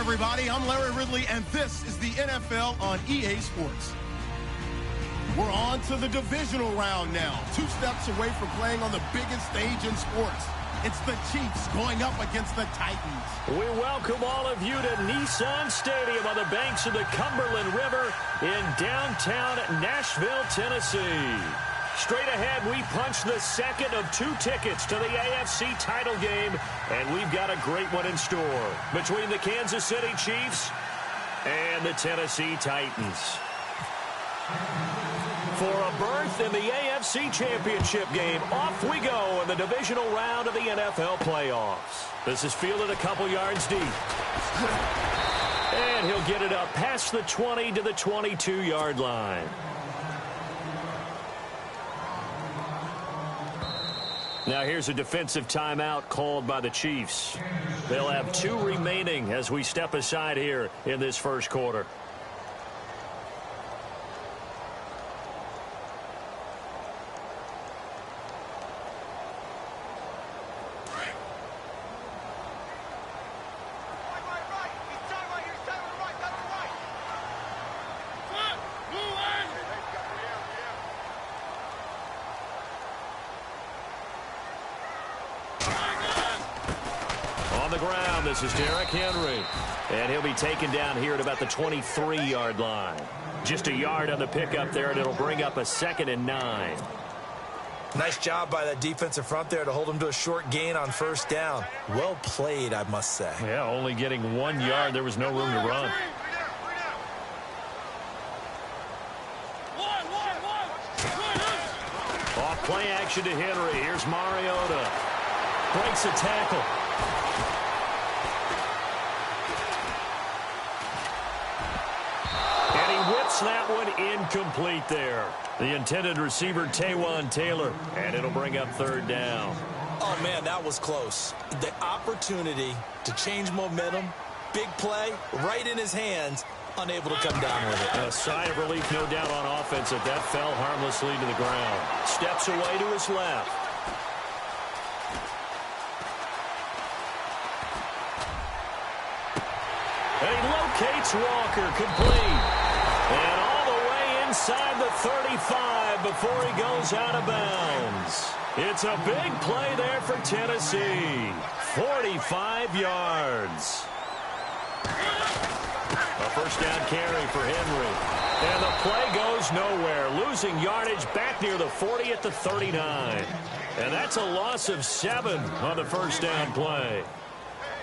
everybody. I'm Larry Ridley, and this is the NFL on EA Sports. We're on to the divisional round now. 2 steps away from playing on the biggest stage in sports. It's the Chiefs going up against the Titans. We welcome all of you to Nissan Stadium on the banks of the Cumberland River in downtown Nashville, Tennessee. Straight ahead, we punch the second of 2 tickets to the AFC title game, and we've got a great one in store between the Kansas City Chiefs and the Tennessee Titans. For a berth in the AFC Championship game, off we go in the divisional round of the NFL playoffs. This is fielded a couple yards deep. And he'll get it up past the 20 to the 22-yard line. Now here's a defensive timeout called by the Chiefs. They'll have 2 remaining as we step aside here in this first quarter. This is Derrick Henry, and he'll be taken down here at about the 23-yard line. Just a yard on the pickup there, and it'll bring up a 2nd and 9. Nice job by that defensive front there to hold him to a short gain on first down. Well played, I must say. Yeah, only getting 1 yard. There was no room to run. Off play action to Henry. Here's Mariota. Breaks a tackle. That one incomplete there. The intended receiver, Taywan Taylor, and it'll bring up 3rd down. Oh, man, that was close. The opportunity to change momentum, big play, right in his hands, unable to come down with it. A sigh of relief, no doubt, on offense that that fell harmlessly to the ground. Steps away to his left. And he locates Walker, complete. And all the way inside the 35 before he goes out of bounds. It's a big play there for Tennessee. 45 yards. A first down carry for Henry. And the play goes nowhere. Losing yardage back near the 40 at the 39. And that's a loss of 7 on the first down play.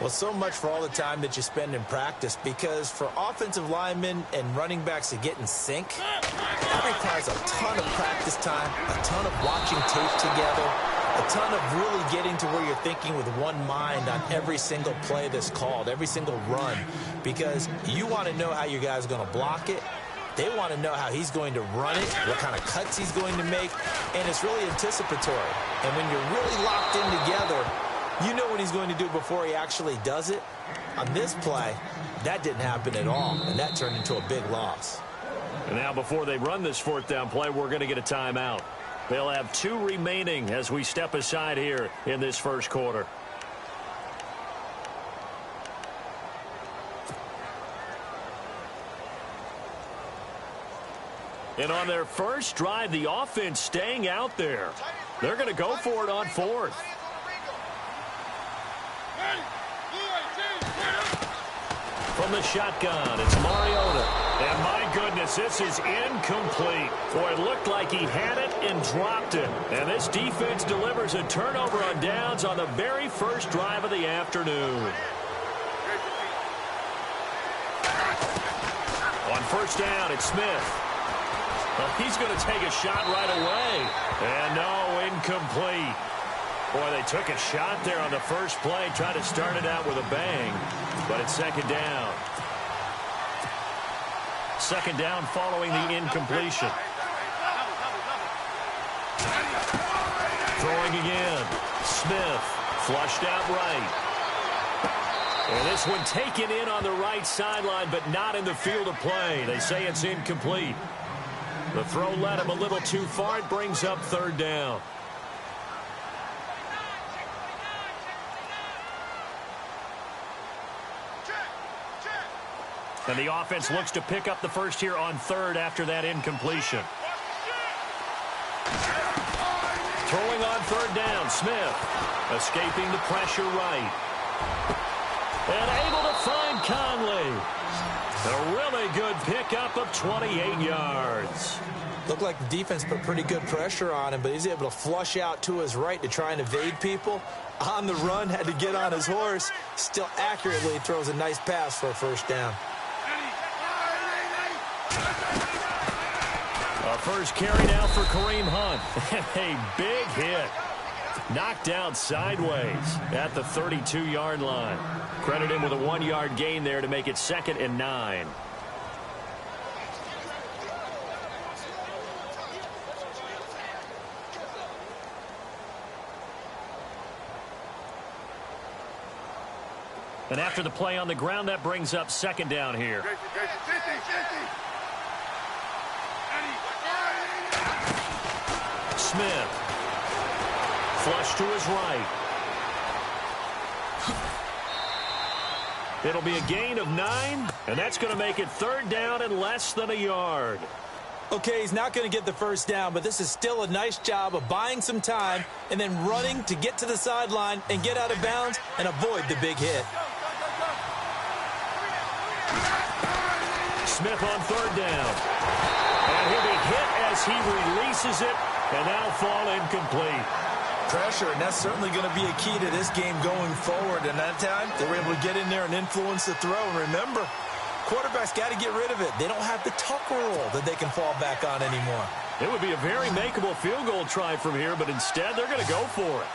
Well, so much for all the time that you spend in practice, because for offensive linemen and running backs to get in sync, that requires a ton of practice time, a ton of watching tape together, a ton of really getting to where you're thinking with one mind on every single play that's called, every single run, because you want to know how your guy's going to block it. They want to know how he's going to run it, what kind of cuts he's going to make, and it's really anticipatory. And when you're really locked in together, you know what he's going to do before he actually does it. On this play, that didn't happen at all, and that turned into a big loss. And now before they run this 4th down play, we're going to get a timeout. They'll have 2 remaining as we step aside here in this first quarter. And on their first drive, the offense staying out there. They're going to go for it on 4th. From the shotgun, it's Mariota. And my goodness, this is incomplete. Boy, it looked like he had it and dropped it. And this defense delivers a turnover on downs on the very first drive of the afternoon. On first down, it's Smith. Well, he's going to take a shot right away. And no, incomplete. Boy, they took a shot there on the first play, tried to start it out with a bang, but it's 2nd down. 2nd down following the incompletion. Throwing again. Smith flushed out right. And this one taken in on the right sideline, but not in the field of play. They say it's incomplete. The throw led him a little too far. It brings up 3rd down. And the offense looks to pick up the first here on third after that incompletion. Throwing on third down, Smith. Escaping the pressure right. And able to find Conley. A really good pickup of 28 yards. Looked like the defense put pretty good pressure on him, but he's able to flush out to his right to try and evade people. On the run, had to get on his horse. Still accurately throws a nice pass for a first down. A first carry now for Kareem Hunt. A big hit. Knocked down sideways at the 32-yard line. Credit him with a 1-yard gain there to make it 2nd and 9. And after the play on the ground, that brings up 2nd down here. Smith. Flush to his right. It'll be a gain of 9, and that's going to make it 3rd down and less than a yard. Okay, he's not going to get the first down, but this is still a nice job of buying some time and then running to get to the sideline and get out of bounds and avoid the big hit. Smith on 3rd down. And he'll be hit as he releases it, and that'll fall incomplete. Pressure, and that's certainly going to be a key to this game going forward. And that time, they were able to get in there and influence the throw. And remember, quarterbacks got to get rid of it. They don't have the tucker roll that they can fall back on anymore. It would be a very makeable field goal try from here, but instead they're going to go for it.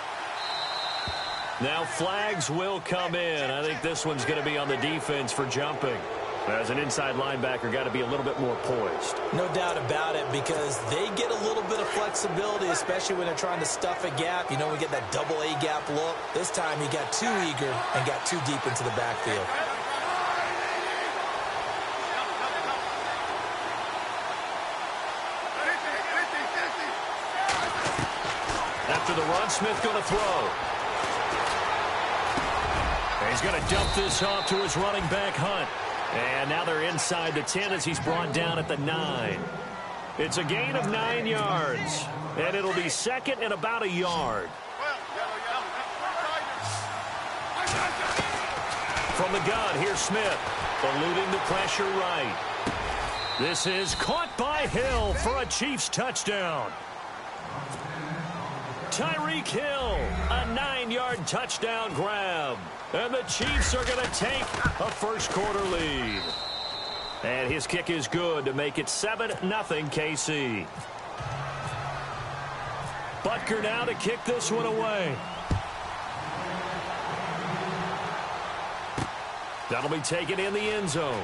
Now flags will come in. I think this one's going to be on the defense for jumping. As an inside linebacker, got to be a little bit more poised. No doubt about it, because they get a little bit of flexibility, especially when they're trying to stuff a gap. You know, we get that double A gap look. This time he got too eager and got too deep into the backfield. After the run, Smith going to throw. And he's going to dump this off to his running back, Hunt. And now they're inside the 10 as he's brought down at the 9. It's a gain of 9 yards. And it'll be 2nd and about a yard. From the gun, here's Smith. Eluding the pressure right. This is caught by Hill for a Chiefs touchdown. Tyreek Hill, a 9-yard touchdown grab. And the Chiefs are going to take a first-quarter lead. And his kick is good to make it 7-0 KC. Butker now to kick this one away. That'll be taken in the end zone.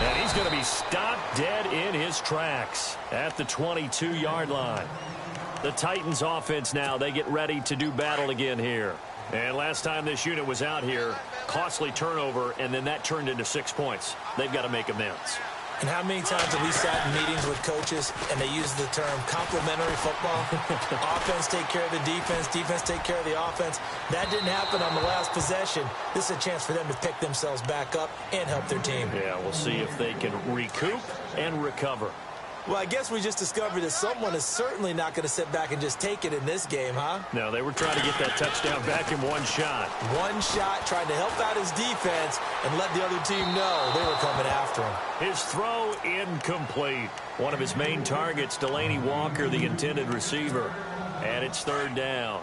And he's going to be stopped dead in his tracks at the 22-yard line. The Titans offense now, they get ready to do battle again here. And last time this unit was out here, costly turnover, and then that turned into 6 points. They've got to make amends. And how many times have we sat in meetings with coaches and they use the term complementary football? Offense take care of the defense, defense take care of the offense. That didn't happen on the last possession. This is a chance for them to pick themselves back up and help their team. Yeah, we'll see if they can recoup and recover. Well, I guess we just discovered that someone is certainly not going to sit back and just take it in this game, huh? No, they were trying to get that touchdown back in one shot. One shot, trying to help out his defense and let the other team know they were coming after him. His throw incomplete. One of his main targets, Delaney Walker, the intended receiver. And it's 3rd down.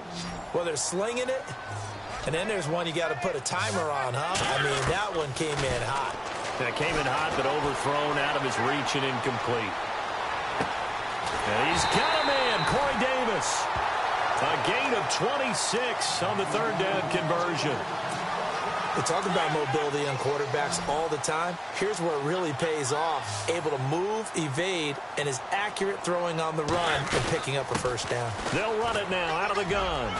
Well, they're slinging it. And then there's one you got to put a timer on, huh? I mean, that one came in hot. And it came in hot, but overthrown out of his reach and incomplete. And he's got him in, Corey Davis. A gain of 26 on the 3rd down conversion. We talk about mobility on quarterbacks all the time. Here's where it really pays off. Able to move, evade, and is accurate throwing on the run and picking up a first down. They'll run it now out of the gun.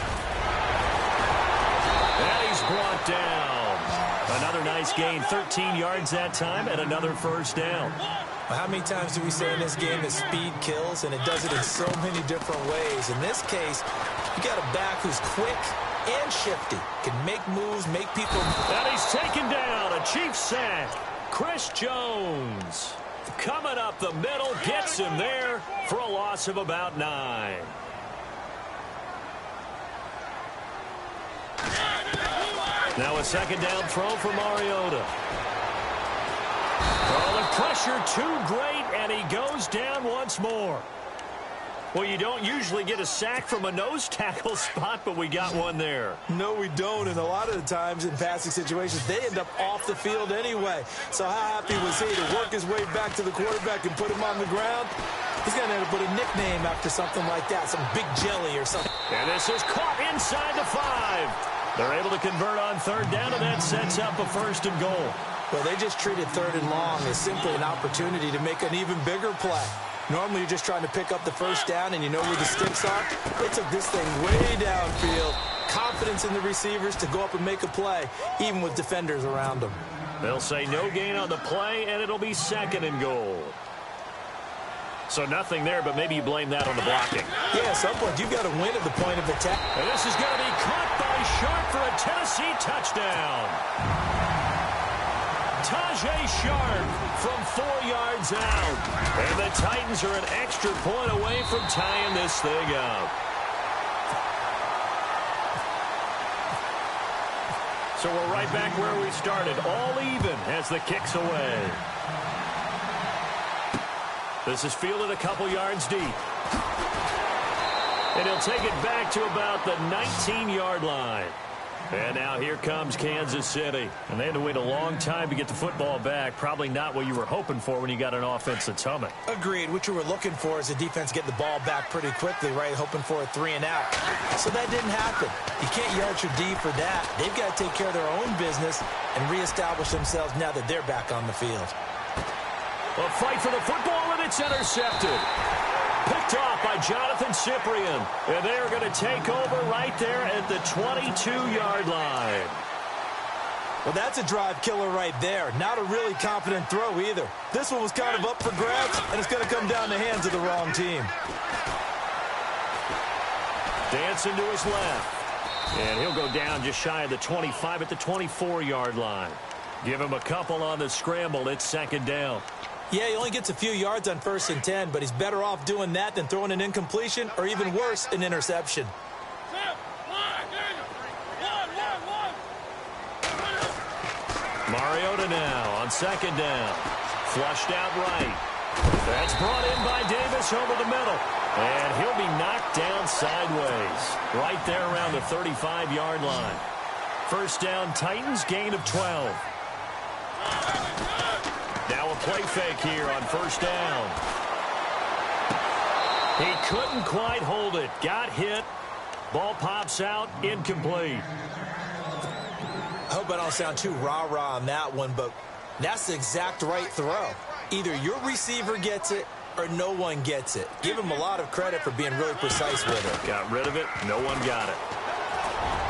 And he's brought down. Another nice gain, 13 yards that time, and another first down. How many times do we say in this game that speed kills, and it does it in so many different ways? In this case, you got a back who's quick, and shifty. Can make moves, make people... And he's taken down. A Chiefs sack. Chris Jones coming up the middle, gets him there for a loss of about 9. Now a second down throw for Mariota. Oh, the pressure too great, and he goes down once more. Well, you don't usually get a sack from a nose tackle spot, but we got one there. No, we don't, and a lot of the times in passing situations, they end up off the field anyway. So how happy was he to work his way back to the quarterback and put him on the ground? He's going to end up with a nickname after something like that, some big jelly or something. And this is caught inside the 5. They're able to convert on third down, and that sets up a 1st and goal. Well, they just treated 3rd and long as simply an opportunity to make an even bigger play. Normally, you're just trying to pick up the 1st down, and you know where the sticks are. They took this thing way downfield. Confidence in the receivers to go up and make a play, even with defenders around them. They'll say no gain on the play, and it'll be 2nd and goal. So nothing there, but maybe you blame that on the blocking. Yeah, at some point, you've got to win at the point of attack. And this is going to be caught by Sharp for a Tennessee touchdown. Tajay Sharp from 4 yards out. And the Titans are an extra point away from tying this thing up. So we're right back where we started. All even as the kick's away. This is fielded a couple yards deep. And he'll take it back to about the 19-yard line. And now here comes Kansas City. And they had to wait a long time to get the football back. Probably not what you were hoping for when you got an offense that's humming. Agreed. What you were looking for is the defense getting the ball back pretty quickly, right? Hoping for a 3 and out. So that didn't happen. You can't yell at your D for that. They've got to take care of their own business and reestablish themselves now that they're back on the field. A fight for the football, and it's intercepted. Picked off by Jonathan Cyprien. And they are going to take over right there at the 22-yard line. Well, that's a drive killer right there. Not a really confident throw either. This one was kind of up for grabs, and it's going to come down the hands of the wrong team. Dancing to his left. And he'll go down just shy of the 25 at the 24-yard line. Give him a couple on the scramble. It's 2nd down. Yeah, he only gets a few yards on 1st and 10, but he's better off doing that than throwing an incompletion or even worse, an interception. Mariota now on 2nd down. Flushed out right. That's brought in by Davis over the middle. And he'll be knocked down sideways. Right there around the 35-yard line. 1st down, Titans, gain of 12. Now a play fake here on 1st down. He couldn't quite hold it. Got hit. Ball pops out. Incomplete. I hope I don't sound too rah-rah on that one, but that's the exact right throw. Either your receiver gets it or no one gets it. Give him a lot of credit for being really precise with it. Got rid of it. No one got it.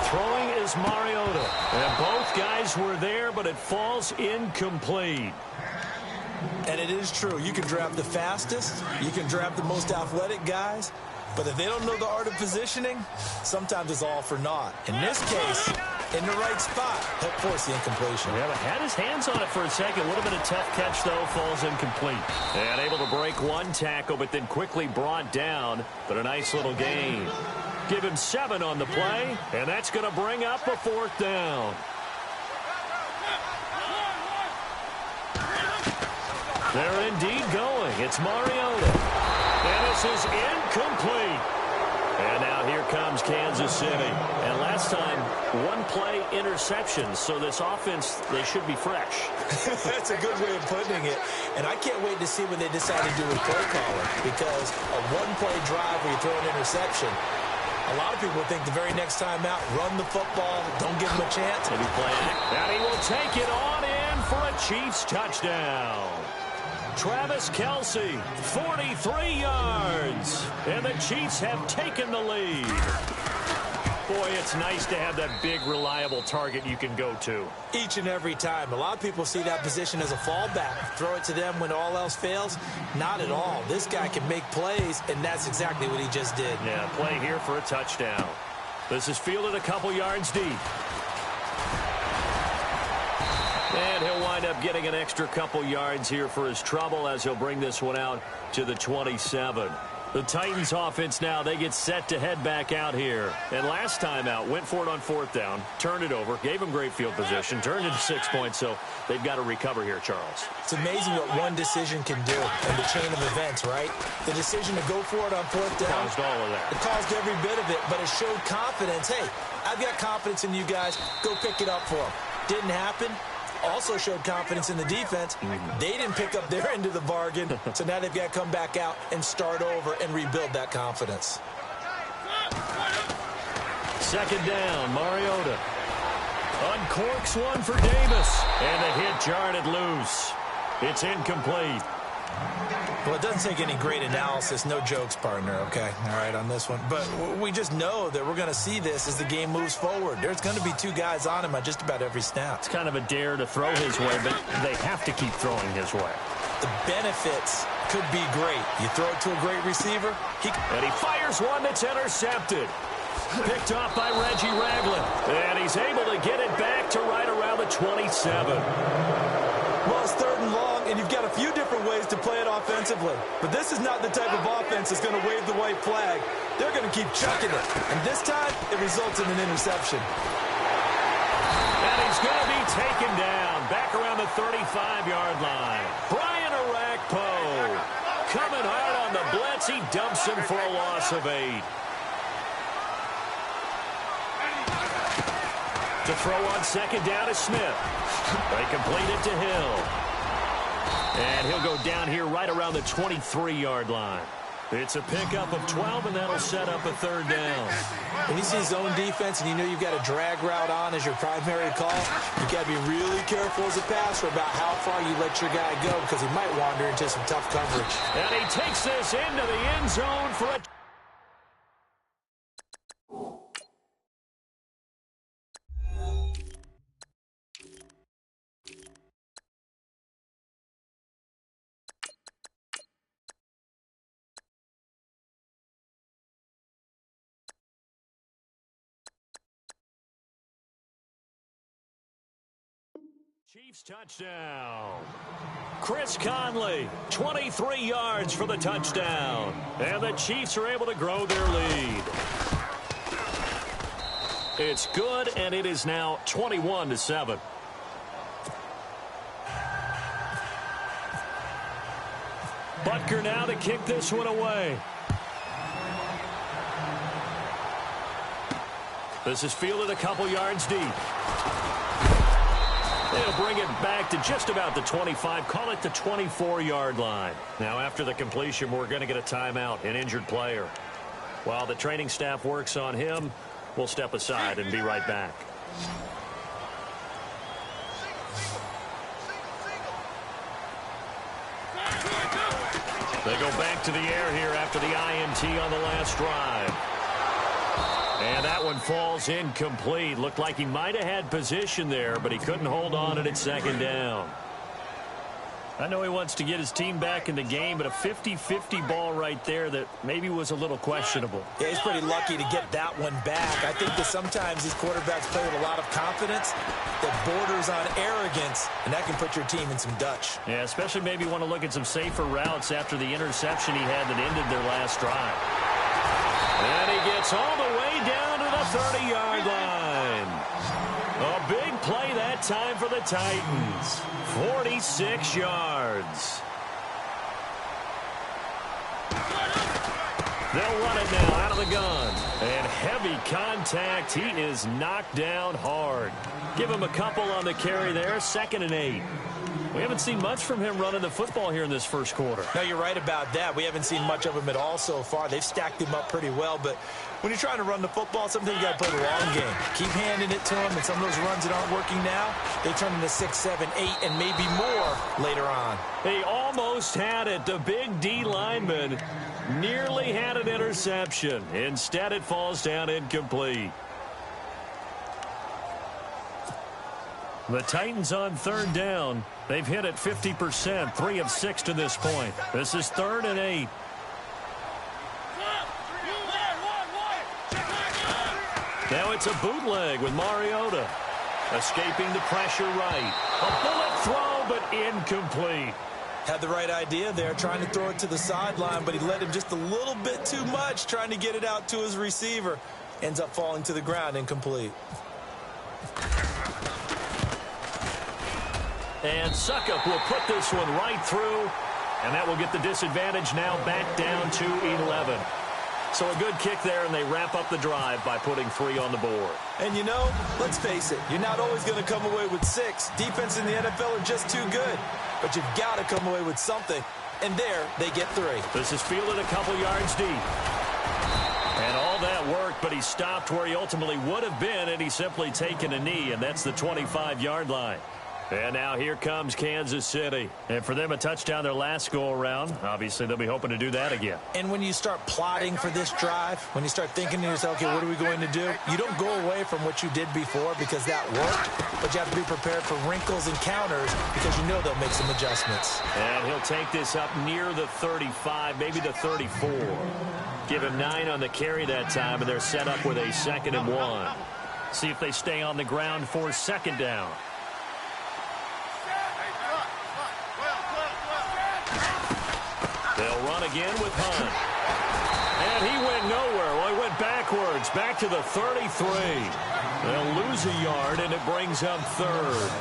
Throwing is Mariota. And both guys were there, but it falls incomplete. And it is true. You can draft the fastest. You can draft the most athletic guys. But if they don't know the art of positioning, sometimes it's all for naught. In this case, in the right spot, help force the incompletion. Yeah, but had his hands on it for a second. Would have been a tough catch, though. Falls incomplete. And able to break one tackle, but then quickly brought down. But a nice little gain. Give him 7 on the play, and that's going to bring up a 4th down. They're indeed going. It's Mariota. And this is incomplete. And now here comes Kansas City. And last time, 1-play interception. So this offense, they should be fresh. That's a good way of putting it. And I can't wait to see what they decide to do with play calling. Because a 1-play drive where you throw an interception, a lot of people think the very next time out, run the football, don't give them a chance. And he will take it on in for a Chiefs touchdown. Travis Kelce, 43 yards. And the Chiefs have taken the lead. Boy, it's nice to have that big, reliable target you can go to. Each and every time. A lot of people see that position as a fallback. Throw it to them when all else fails. Not at all. This guy can make plays, and that's exactly what he just did. Yeah, play here for a touchdown. This is fielded a couple yards deep. And he'll wind up getting an extra couple yards here for his trouble as he'll bring this one out to the 27. The Titans offense now, they get set to head back out here. And last time out, went for it on 4th down, turned it over, gave them great field position, turned into 6 points, so they've got to recover here, Charles. It's amazing what one decision can do in the chain of events, right? The decision to go for it on 4th down. Caused all of that. It caused every bit of it, but it showed confidence. Hey, I've got confidence in you guys. Go pick it up for them. Didn't happen. Also showed confidence in the defense. They didn't pick up their end of the bargain, so now they've got to come back out and start over and rebuild that confidence. 2nd down, Mariota. Uncorks one for Davis, and the hit jarred it loose. It's incomplete. Well, it doesn't take any great analysis. No jokes, partner, okay? All right, on this one. But we just know that we're going to see this as the game moves forward. There's going to be 2 guys on him on just about every snap. It's kind of a dare to throw his way, but they have to keep throwing his way. The benefits could be great. You throw it to a great receiver. And he fires one that's intercepted. Picked off by Reggie Ragland. And he's able to get it back to right around the 27. Well, it's 3rd and long, and you've got a few different ways to play it offensively. But this is not the type of offense that's going to wave the white flag. They're going to keep chucking it. And this time, it results in an interception. And he's going to be taken down back around the 35-yard line. Brian Orakpo coming hard on the blitz. He dumps him for a loss of 8. To throw on 2nd down is Smith. They complete it to Hill. And he'll go down here right around the 23-yard line. It's a pickup of 12, and that'll set up a 3rd down. When you see zone defense and you know you've got a drag route on as your primary call, you've got to be really careful as a passer about how far you let your guy go because he might wander into some tough coverage. And he takes this into the end zone for a... Chiefs touchdown. Chris Conley, 23 yards for the touchdown. And the Chiefs are able to grow their lead. It's good, and it is now 21-7. Butker now to kick this one away. This is fielded a couple yards deep. They'll bring it back to just about the 25, call it the 24-yard line. Now, after the completion, we're going to get a timeout, an injured player. While the training staff works on him, we'll step aside and be right back. They go back to the air here after the INT on the last drive. And that one falls incomplete. Looked like he might have had position there, but he couldn't hold on at 2nd down. I know he wants to get his team back in the game, but a 50-50 ball right there that maybe was a little questionable. Yeah, he's pretty lucky to get that one back. I think that sometimes these quarterbacks play with a lot of confidence that borders on arrogance, and that can put your team in some Dutch. Yeah, especially maybe want to look at some safer routes after the interception he had that ended their last drive. And he gets all the way down to the 30-yard line. A big play that time for the Titans. 46 yards. They'll run it now out of the gun. And heavy contact. He is knocked down hard. Give him a couple on the carry there. 2nd and 8. We haven't seen much from him running the football here in this first quarter. No, you're right about that. We haven't seen much of him at all so far. They've stacked him up pretty well, but when you're trying to run the football, sometimes you got to play the long game. Keep handing it to him, and some of those runs that aren't working now, they turn into 6, 7, 8, and maybe more later on. He almost had it. The big D lineman nearly had an interception. Instead, it falls down incomplete. The Titans on 3rd down. They've hit it 50%, 3 of 6 to this point. This is 3rd and 8. Now it's a bootleg with Mariota. Escaping the pressure right. A bullet throw, but incomplete. Had the right idea there, trying to throw it to the sideline, but he led him just a little bit too much, trying to get it out to his receiver. Ends up falling to the ground, incomplete. And Suckup will put this one right through, and that will get the disadvantage now back down to 11. So a good kick there, and they wrap up the drive by putting 3 on the board. And you know, let's face it, you're not always going to come away with 6. Defense in the NFL are just too good. But you've got to come away with something. And there, they get 3. This is fielded a couple yards deep. And all that worked, but he stopped where he ultimately would have been, and he's simply taken a knee, and that's the 25-yard line. And now here comes Kansas City. And for them, a touchdown their last go-around. Obviously, they'll be hoping to do that again. And when you start plotting for this drive, when you start thinking to yourself, okay, what are we going to do? You don't go away from what you did before because that worked, but you have to be prepared for wrinkles and counters because you know they'll make some adjustments. And he'll take this up near the 35, maybe the 34. Give him 9 on the carry that time, and they're set up with a 2nd and 1. See if they stay on the ground for 2nd down. They'll run again with Hunt. And he went nowhere. Well, he went backwards, back to the 33. They'll lose a yard, and it brings up 3rd.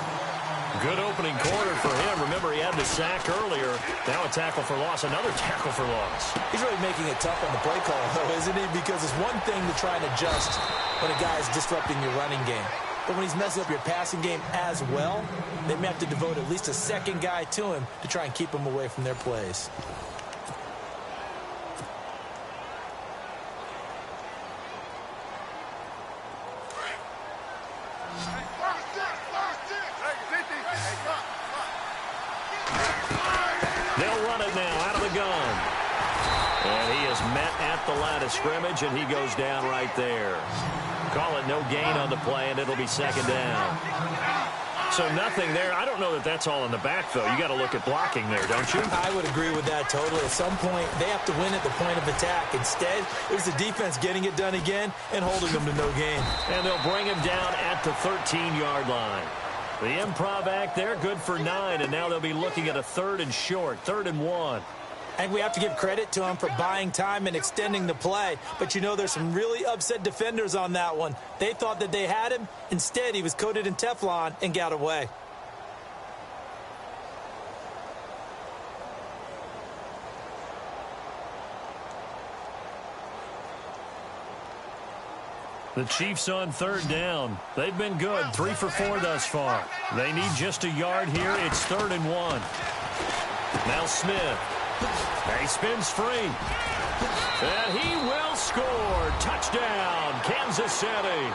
Good opening quarter for him. Remember, he had the sack earlier. Now a tackle for loss, another tackle for loss. He's really making it tough on the play call, though, isn't he? Because it's one thing to try and adjust when a guy is disrupting your running game. But when he's messing up your passing game as well, they may have to devote at least a 2nd guy to him to try and keep him away from their plays. They'll run it now out of the gun. And he is met at the line of scrimmage, and he goes down right there. Call it no gain on the play, and it'll be 2nd down. So nothing there. I don't know that that's all in the back, though. You got to look at blocking there, don't you? I would agree with that totally. At some point, they have to win at the point of attack. Instead, it was the defense getting it done again and holding them to no gain. And they'll bring him down at the 13-yard line. The improv act there, good for 9, and now they'll be looking at a 3rd and short, 3rd and 1. And we have to give credit to him for buying time and extending the play. But you know, there's some really upset defenders on that one. They thought that they had him. Instead, he was coated in Teflon and got away. The Chiefs on 3rd down. They've been good, 3 for 4 thus far. They need just a yard here. It's 3rd and 1. Now Smith. He spins free. And he will score. Touchdown, Kansas City.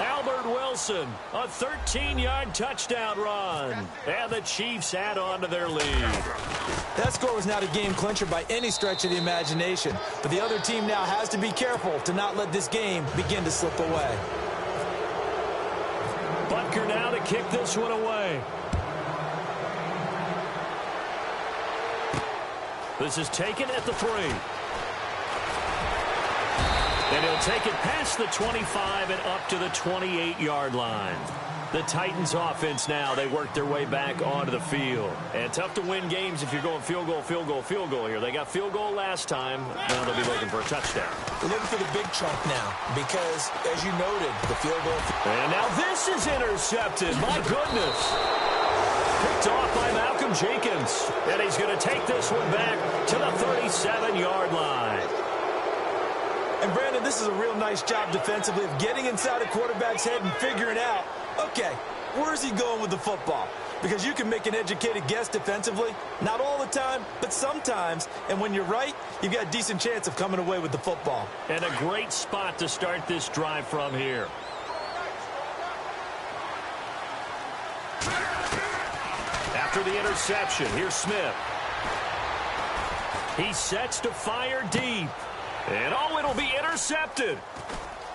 Albert Wilson, a 13-yard touchdown run. And the Chiefs add on to their lead. That score was not a game clincher by any stretch of the imagination. But the other team now has to be careful to not let this game begin to slip away. Butker now to kick this one away. This is taken at the 3. And he'll take it past the 25 and up to the 28-yard line. The Titans offense now, they work their way back onto the field. And tough to win games if you're going field goal, field goal, field goal here. They got field goal last time. Now they'll be looking for a touchdown. They're looking for the big chunk now because, as you noted, the field goal. And now this is intercepted. My goodness. Picked off by Malcolm Jenkins. And he's going to take this one back to the 37-yard line. And, Brandon, this is a real nice job defensively of getting inside a quarterback's head and figuring out, okay, where's he going with the football? Because you can make an educated guess defensively. Not all the time, but sometimes. And when you're right, you've got a decent chance of coming away with the football. And a great spot to start this drive from here. After the interception, here's Smith. He sets to fire deep. And, oh, it'll be intercepted.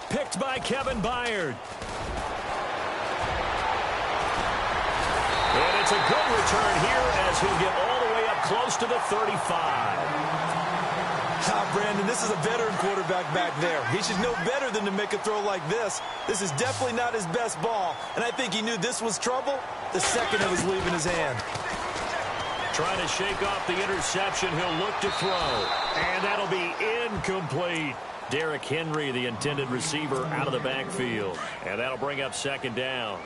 Picked by Kevin Byard. And it's a good return here as he'll get all the way up close to the 35. Brandon, this is a veteran quarterback back there. He should know better than to make a throw like this. This is definitely not his best ball, and I think he knew this was trouble the second it was leaving his hand. Trying to shake off the interception. He'll look to throw, and that'll be incomplete. Derrick Henry, the intended receiver, out of the backfield, and that'll bring up second down.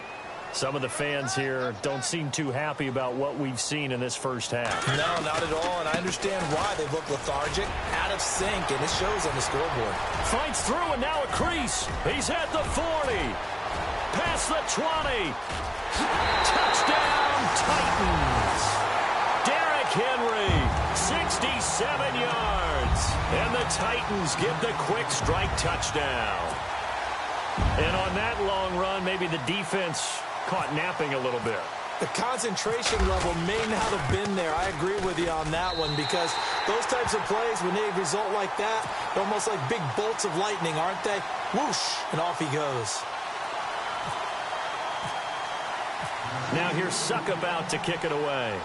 Some of the fans here don't seem too happy about what we've seen in this first half. No, not at all, and I understand why they look lethargic, out of sync, and it shows on the scoreboard. Fights through, and now a crease. He's at the 40. Past the 20. Touchdown, Titans. Derrick Henry, 67 yards. And the Titans get the quick strike touchdown. And on that long run, maybe the defense caught napping a little bit. The concentration level may not have been there. I agree with you on that one, because those types of plays, when they result like that, they're almost like big bolts of lightning, aren't they? Whoosh, and off he goes. Now here's Suckabout to kick it away.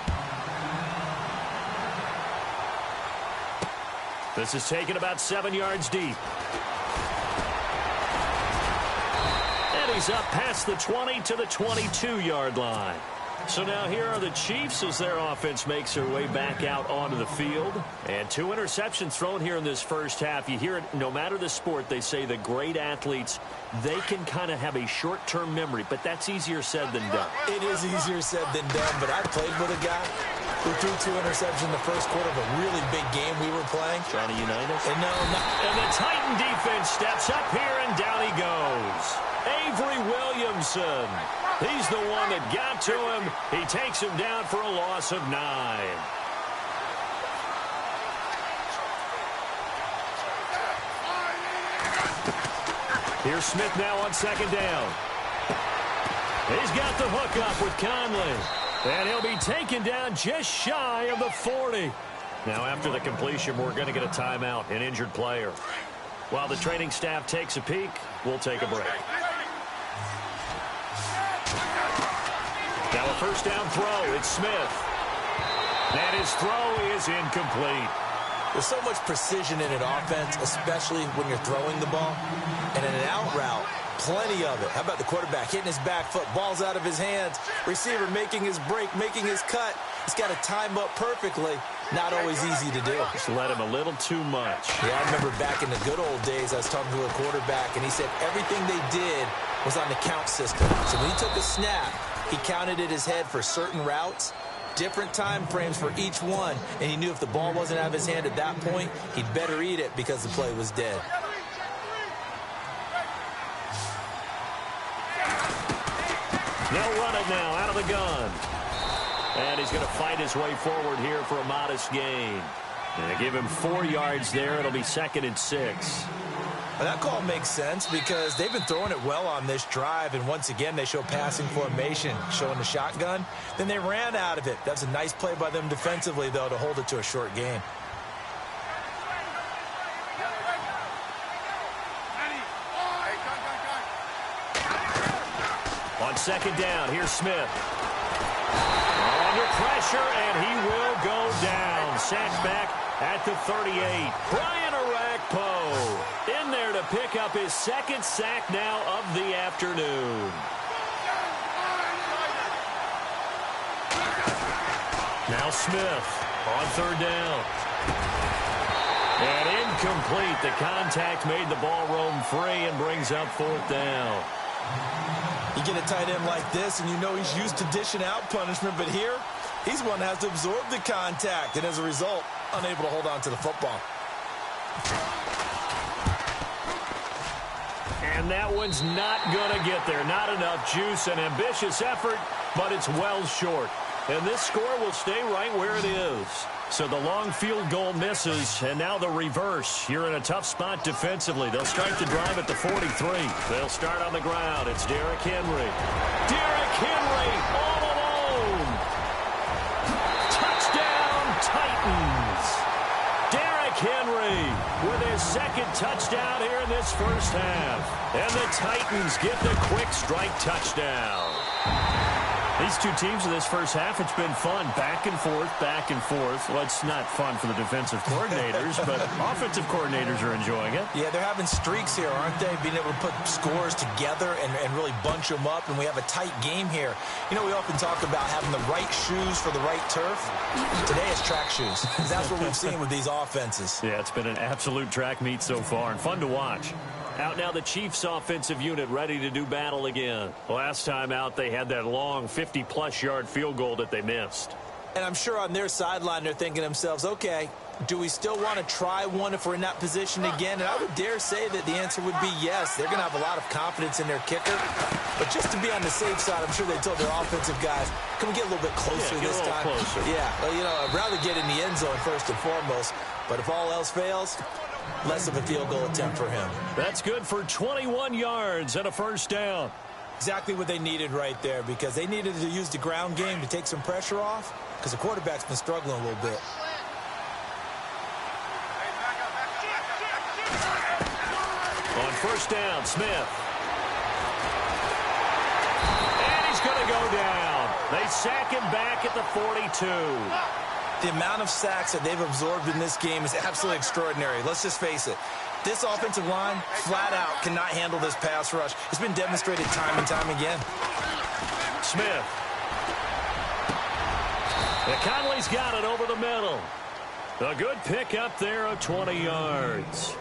This is taken about 7 yards deep. He's up past the 20 to the 22-yard line. So now here are the Chiefs as their offense makes their way back out onto the field. And 2 interceptions thrown here in this first half. You hear it, no matter the sport, they say the great athletes, they can kind of have a short-term memory, but that's easier said than done. It is easier said than done, but I played with a guy who threw 2 interceptions in the first quarter of a really big game we were playing. Trying to unite us? And and the Titan defense steps up here, and down he goes. Avery Williamson. He's the one that got to him. He takes him down for a loss of 9. Here's Smith now on second down. He's got the hook up with Conley. And he'll be taken down just shy of the 40. Now after the completion, we're going to get a timeout, an injured player. While the training staff takes a peek, we'll take a break. Now a first down throw. It's Smith. And his throw is incomplete. There's so much precision in an offense, especially when you're throwing the ball. And in an out route, plenty of it. How about the quarterback hitting his back foot, ball's out of his hands, receiver making his break, making his cut. He's got to time up perfectly. Not always easy to do. Just let him a little too much. Yeah, I remember back in the good old days, I was talking to a quarterback, and he said everything they did was on the count system. So when he took a snap, he counted in his head for certain routes, different time frames for each one, and he knew if the ball wasn't out of his hand at that point, he'd better eat it because the play was dead. They'll run it now out of the gun. And he's going to fight his way forward here for a modest gain. And they give him 4 yards there. It'll be 2nd and 6. Well, that call makes sense because they've been throwing it well on this drive, and once again they show passing formation, showing the shotgun. Then they ran out of it. That's a nice play by them defensively, though, to hold it to a short gain. On second down, here's Smith. Under pressure, and he will go down. Sacked back at the 38. Brian Orakpo in there to pick up his 2nd sack now of the afternoon. Now Smith on 3rd down. And incomplete. The contact made the ball roam free and brings up 4th down. You get a tight end like this, and you know he's used to dishing out punishment, but here, he's one that has to absorb the contact, and as a result, unable to hold on to the football. And that one's not going to get there. Not enough juice. An ambitious effort, but it's well short. And this score will stay right where it is. So the long field goal misses, and now the reverse. You're in a tough spot defensively. They'll start the drive at the 43. They'll start on the ground. It's Derrick Henry. Derrick Henry all alone. Touchdown, Titans. Derrick Henry with his 2nd touchdown here in this first half. And the Titans get the quick strike touchdown. These two teams in this first half, it's been fun. Back and forth, back and forth. Well, it's not fun for the defensive coordinators, but offensive coordinators are enjoying it. Yeah, they're having streaks here, aren't they? Being able to put scores together and really bunch them up, and we have a tight game here. You know, we often talk about having the right shoes for the right turf. Today it's track shoes. That's what we've seen with these offenses. Yeah, it's been an absolute track meet so far, and fun to watch. Out now the Chiefs offensive unit ready to do battle again. Last time out they had that long 50-plus yard field goal that they missed. And I'm sure on their sideline they're thinking to themselves, okay, do we still want to try one if we're in that position again? And I would dare say that the answer would be yes. They're going to have a lot of confidence in their kicker. But just to be on the safe side, I'm sure they told their offensive guys, can we get a little bit closer this time? Closer. Yeah, well, you know, I'd rather get in the end zone first and foremost. But if all else fails, less of a field goal attempt for him. That's good for 21 yards and a first down. Exactly what they needed right there, because they needed to use the ground game to take some pressure off, because the quarterback's been struggling a little bit. On first down, Smith. And he's going to go down. They sack him back at the 42. The amount of sacks that they've absorbed in this game is absolutely extraordinary. Let's just face it. This offensive line, flat out, cannot handle this pass rush. It's been demonstrated time and time again. Smith. And Conley's got it over the middle. A good pickup there of 20 yards.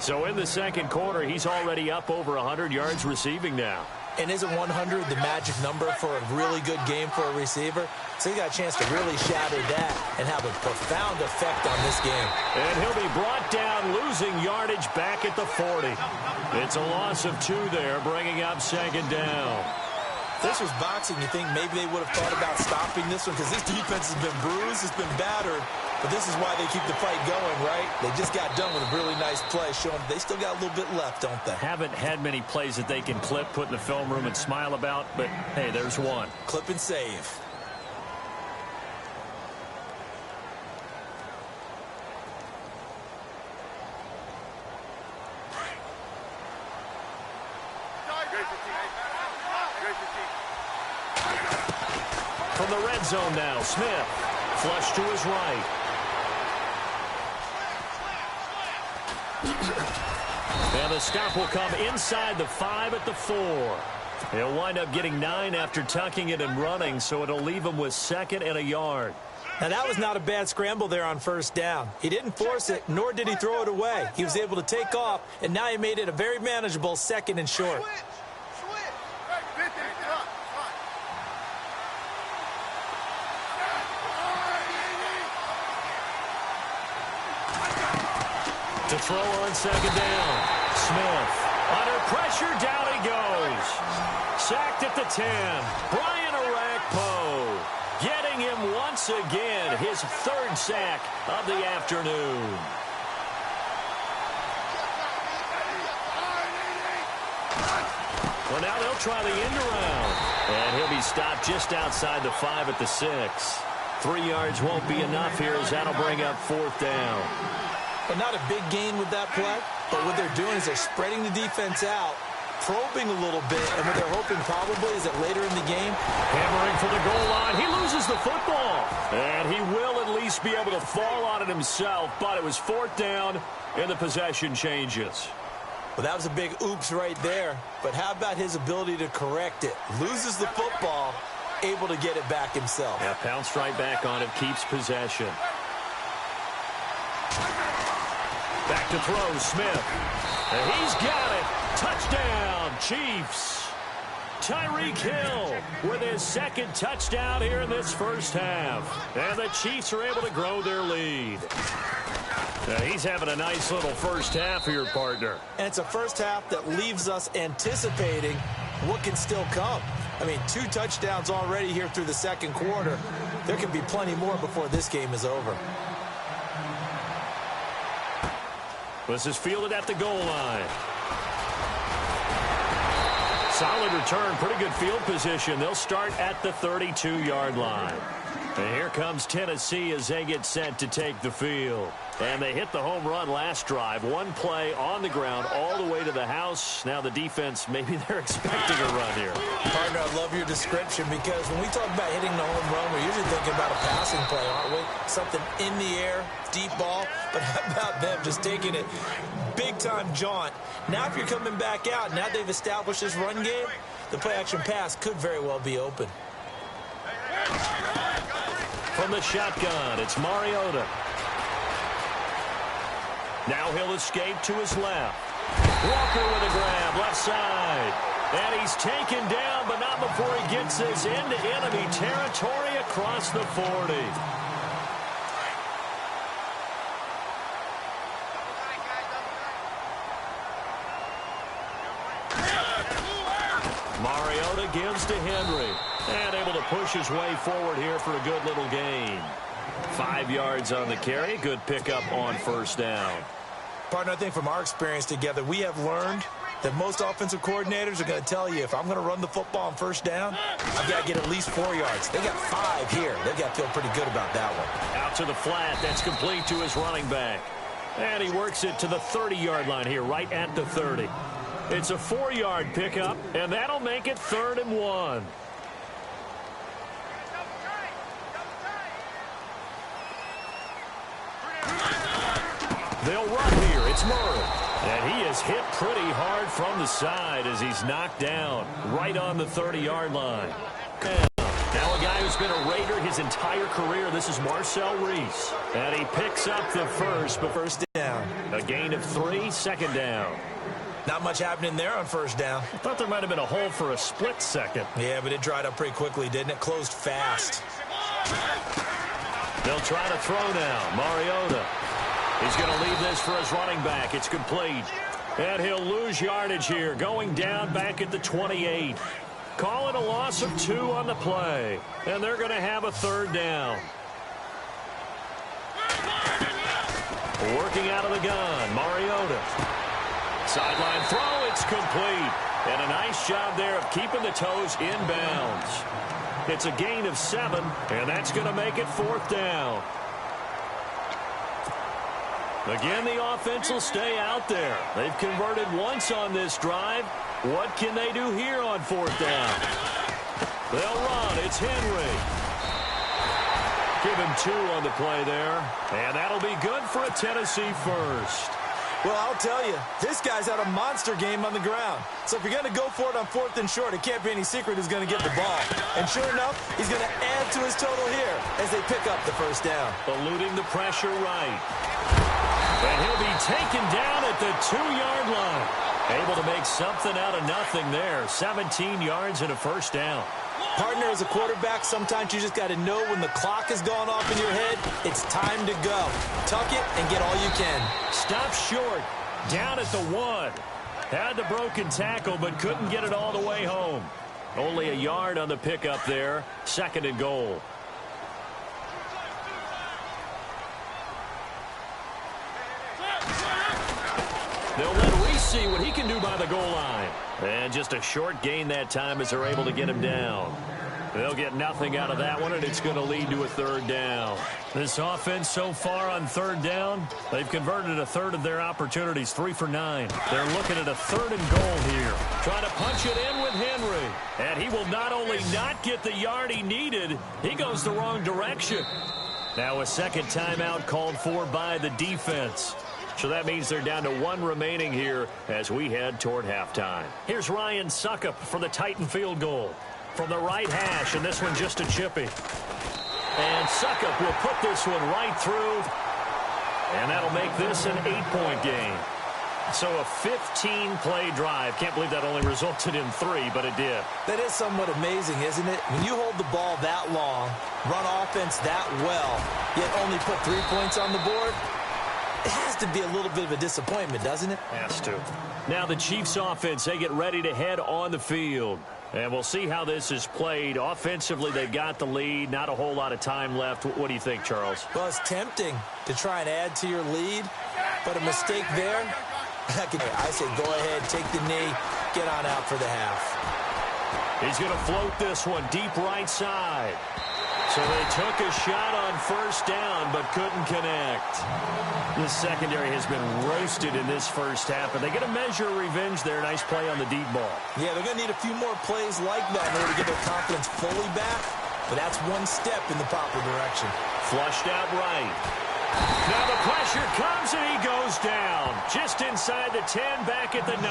So in the second quarter, he's already up over 100 yards receiving now. And isn't 100 the magic number for a really good game for a receiver? So he got a chance to really shatter that and have a profound effect on this game. And he'll be brought down, losing yardage back at the 40. It's a loss of 2 there, bringing up second down. If this was boxing, you think maybe they would have thought about stopping this one, because this defense has been bruised, it's been battered. But this is why they keep the fight going, right? They just got done with a really nice play, showing they still got a little bit left, don't they? Haven't had many plays that they can clip, put in the film room, and smile about, but hey, there's one. Clip and save. From the red zone now, Smith. Flush to his right. And the stop will come inside the 5 at the 4. He'll wind up getting 9 after tucking it and running, so it'll leave him with 2nd and a yard. Now, that was not a bad scramble there on first down. He didn't force it, nor did he throw it away. He was able to take off, and now he made it a very manageable 2nd and short. To throw on second down. Smith. Under pressure, down he goes. Sacked at the 10. Brian Orakpo getting him once again, his 3rd sack of the afternoon. Well, now they'll try the end around. And he'll be stopped just outside the 5 at the 6. 3 yards won't be enough here, as that'll bring up 4th down. But not a big gain with that play. But what they're doing is they're spreading the defense out, probing a little bit, and what they're hoping probably is that later in the game, hammering for the goal line, he loses the football. And he will at least be able to fall on it himself, but it was 4th down, and the possession changes. Well, that was a big oops right there. But how about his ability to correct it? Loses the football, able to get it back himself. Yeah, pounced right back on it, keeps possession. Back to throw, Smith. And he's got it. Touchdown, Chiefs. Tyreek Hill with his 2nd touchdown here in this first half. And the Chiefs are able to grow their lead. Now, he's having a nice little first half here, partner. And it's a first half that leaves us anticipating what can still come. I mean, 2 touchdowns already here through the second quarter. There can be plenty more before this game is over. This is fielded at the goal line. Solid return, pretty good field position. They'll start at the 32-yard line. And here comes Tennessee as they get set to take the field. And they hit the home run last drive. One play on the ground all the way to the house. Now the defense, maybe they're expecting a run here. Partner, I love your description because when we talk about hitting the home run, we're usually thinking about a passing play, aren't we? Something in the air, deep ball. But how about them just taking it big-time jaunt? Now if you're coming back out, now they've established this run game, the play-action pass could very well be open. From the shotgun, it's Mariota. Now he'll escape to his left. Walker with a grab, left side. And he's taken down, but not before he gets this into enemy territory across the 40. Mariota gives to Henry. And able to push his way forward here for a good little gain. 5 yards on the carry. Good pickup on first down. Partner, I think from our experience together, we have learned that most offensive coordinators are going to tell you, if I'm going to run the football on first down, I've got to get at least 4 yards. They got 5 here. They've got to feel pretty good about that one. Out to the flat. That's complete to his running back. And he works it to the 30-yard line here, right at the 30. It's a 4-yard pickup, and that'll make it 3rd and 1. They'll run here. It's Murray. And he is hit pretty hard from the side as he's knocked down right on the 30-yard line. Now a guy who's been a Raider his entire career. This is Marcel Reese. And he picks up the first down. A gain of 3, 2nd down. Not much happening there on first down. I thought there might have been a hole for a split second. Yeah, but it dried up pretty quickly, didn't it? Closed fast. They'll try to throw now. Mariota. He's going to leave this for his running back. It's complete. And he'll lose yardage here, going down back at the 28. Call it a loss of 2 on the play. And they're going to have a 3rd down. Working out of the gun, Mariota. Sideline throw, it's complete. And a nice job there of keeping the toes inbounds. It's a gain of 7, and that's going to make it 4th down. Again, the offense will stay out there. They've converted once on this drive. What can they do here on 4th down? They'll run. It's Henry. Give him 2 on the play there. And that'll be good for a Tennessee first. Well, I'll tell you, this guy's had a monster game on the ground. So if you're going to go for it on 4th and short, it can't be any secret who's going to get the ball. And sure enough, he's going to add to his total here as they pick up the first down. Eluding the pressure right. And he'll be taken down at the 2-yard line. Able to make something out of nothing there. 17 yards and a first down. Partner, as a quarterback, sometimes you just got to know when the clock has gone off in your head, it's time to go. Tuck it and get all you can. Stop short. Down at the 1. Had the broken tackle, but couldn't get it all the way home. Only a yard on the pickup there. 2nd and goal. They'll let Reese see what he can do by the goal line. And just a short gain that time as they're able to get him down. They'll get nothing out of that one, and it's going to lead to a 3rd down. This offense so far on 3rd down, they've converted a 1/3 of their opportunities, 3 for 9. They're looking at a 3rd and goal here. Trying to punch it in with Henry. And he will not only not get the yard he needed, he goes the wrong direction. Now a 2nd timeout called for by the defense. So that means they're down to 1 remaining here as we head toward halftime. Here's Ryan Suckup for the Titan field goal. From the right hash, and this one just a chippy. And Suckup will put this one right through. And that'll make this an 8-point game. So a 15-play drive. Can't believe that only resulted in 3, but it did. That is somewhat amazing, isn't it? When you hold the ball that long, run offense that well, yet only put 3 points on the board, it has to be a little bit of a disappointment, doesn't it? Has to. Now the Chiefs offense, they get ready to head on the field. And we'll see how this is played. Offensively, they've got the lead. Not a whole lot of time left. What do you think, Charles? Well, it's tempting to try and add to your lead, but a mistake there, I say go ahead, take the knee, get on out for the half. He's going to float this one deep right side. So they took a shot on first down, but couldn't connect. The secondary has been roasted in this first half, but they get a measure of revenge there. Nice play on the deep ball. Yeah, they're going to need a few more plays like that in order to get their confidence fully back, but that's one step in the proper direction. Flushed out right. Now the pressure comes, and he goes down. Just inside the 10, back at the 9.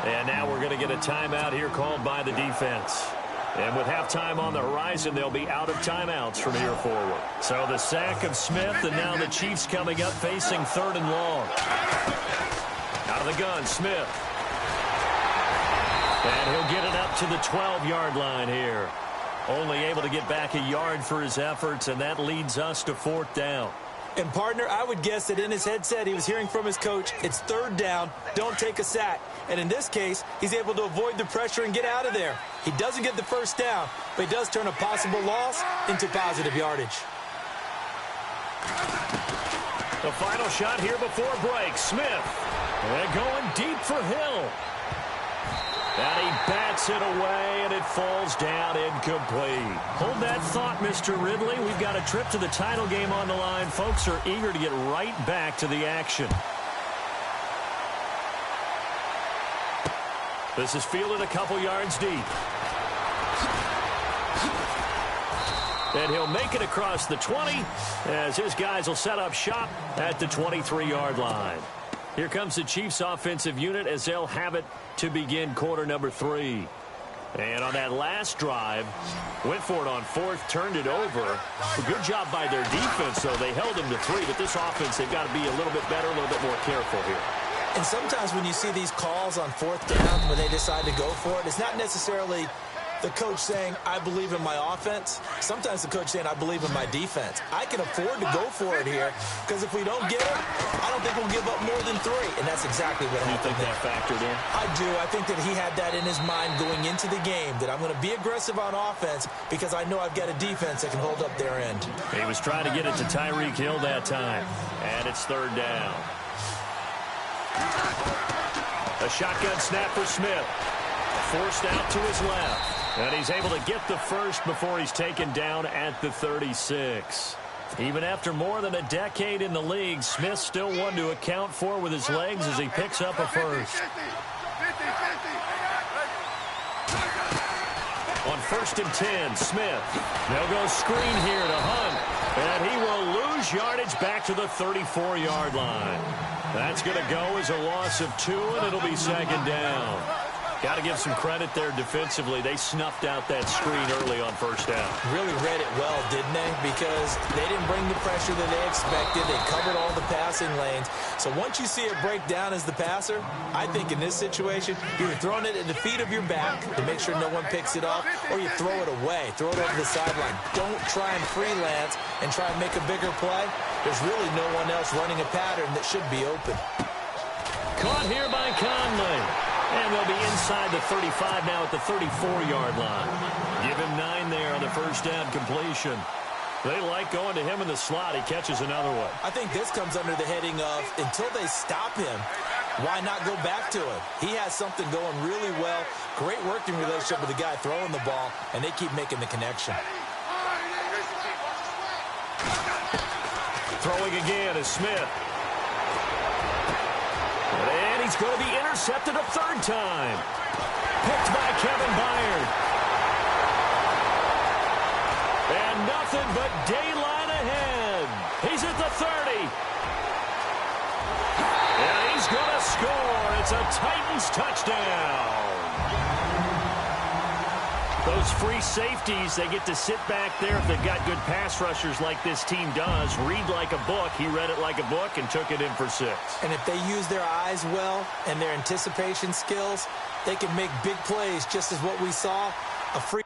And now we're going to get a timeout here called by the defense. And with halftime on the horizon, they'll be out of timeouts from here forward. So the sack of Smith, and now the Chiefs coming up facing 3rd and long. Out of the gun, Smith. And he'll get it up to the 12-yard line here. Only able to get back a yard for his efforts, and that leads us to 4th down. And, partner, I would guess that in his headset he was hearing from his coach, it's 3rd down, don't take a sack. And in this case, he's able to avoid the pressure and get out of there. He doesn't get the first down, but he does turn a possible loss into positive yardage. The final shot here before break. Smith. And going deep for Hill. And he bats it away, and it falls down incomplete. Hold that thought, Mr. Ridley. We've got a trip to the title game on the line. Folks are eager to get right back to the action. This is fielded a couple yards deep. And he'll make it across the 20 as his guys will set up shop at the 23-yard line. Here comes the Chiefs offensive unit as they'll have it to begin quarter number 3. And on that last drive, went for it on 4th, turned it over. A good job by their defense, though. They held him to 3, but this offense, they've got to be a little bit better, a little bit more careful here. And sometimes when you see these calls on 4th down, when they decide to go for it, it's not necessarily the coach saying, I believe in my offense. Sometimes the coach saying, I believe in my defense. I can afford to go for it here because if we don't get it, I don't think we'll give up more than 3. And that's exactly what happened. You think that factored in? I do. I think that he had that in his mind going into the game, that I'm going to be aggressive on offense because I know I've got a defense that can hold up their end. He was trying to get it to Tyreek Hill that time. And it's 3rd down. A shotgun snap for Smith. Forced out to his left. And he's able to get the first before he's taken down at the 36. Even after more than a decade in the league, Smith still one to account for with his legs as he picks up a first. On 1st and 10, Smith. They'll go screen here to Hunt. And he will lose yardage back to the 34-yard line. That's going to go as a loss of 2, and it'll be 2nd down. Got to give some credit there defensively. They snuffed out that screen early on 1st down. Really read it well, didn't they? Because they didn't bring the pressure that they expected. They covered all the passing lanes. So once you see it break down as the passer, I think in this situation, you're throwing it at the feet of your back to make sure no one picks it off, or you throw it away. Throw it over the sideline. Don't try and freelance and try and make a bigger play. There's really no one else running a pattern that should be open. Caught here by Conley. And they'll be inside the 35 now at the 34-yard line. Give him 9 there on the 1st down completion. They like going to him in the slot. He catches another one. I think this comes under the heading of until they stop him, why not go back to him? He has something going really well. Great working relationship with the guy throwing the ball, and they keep making the connection. Throwing again is Smith. And he's going to be intercepted a 3rd time. Picked by Kevin Byard. And nothing but daylight ahead. He's at the 30. And he's going to score. It's a Titans touchdown. Those free safeties, they get to sit back there if they've got good pass rushers like this team does. Read like a book. He read it like a book and took it in for 6. And if they use their eyes well and their anticipation skills, they can make big plays just as what we saw. A free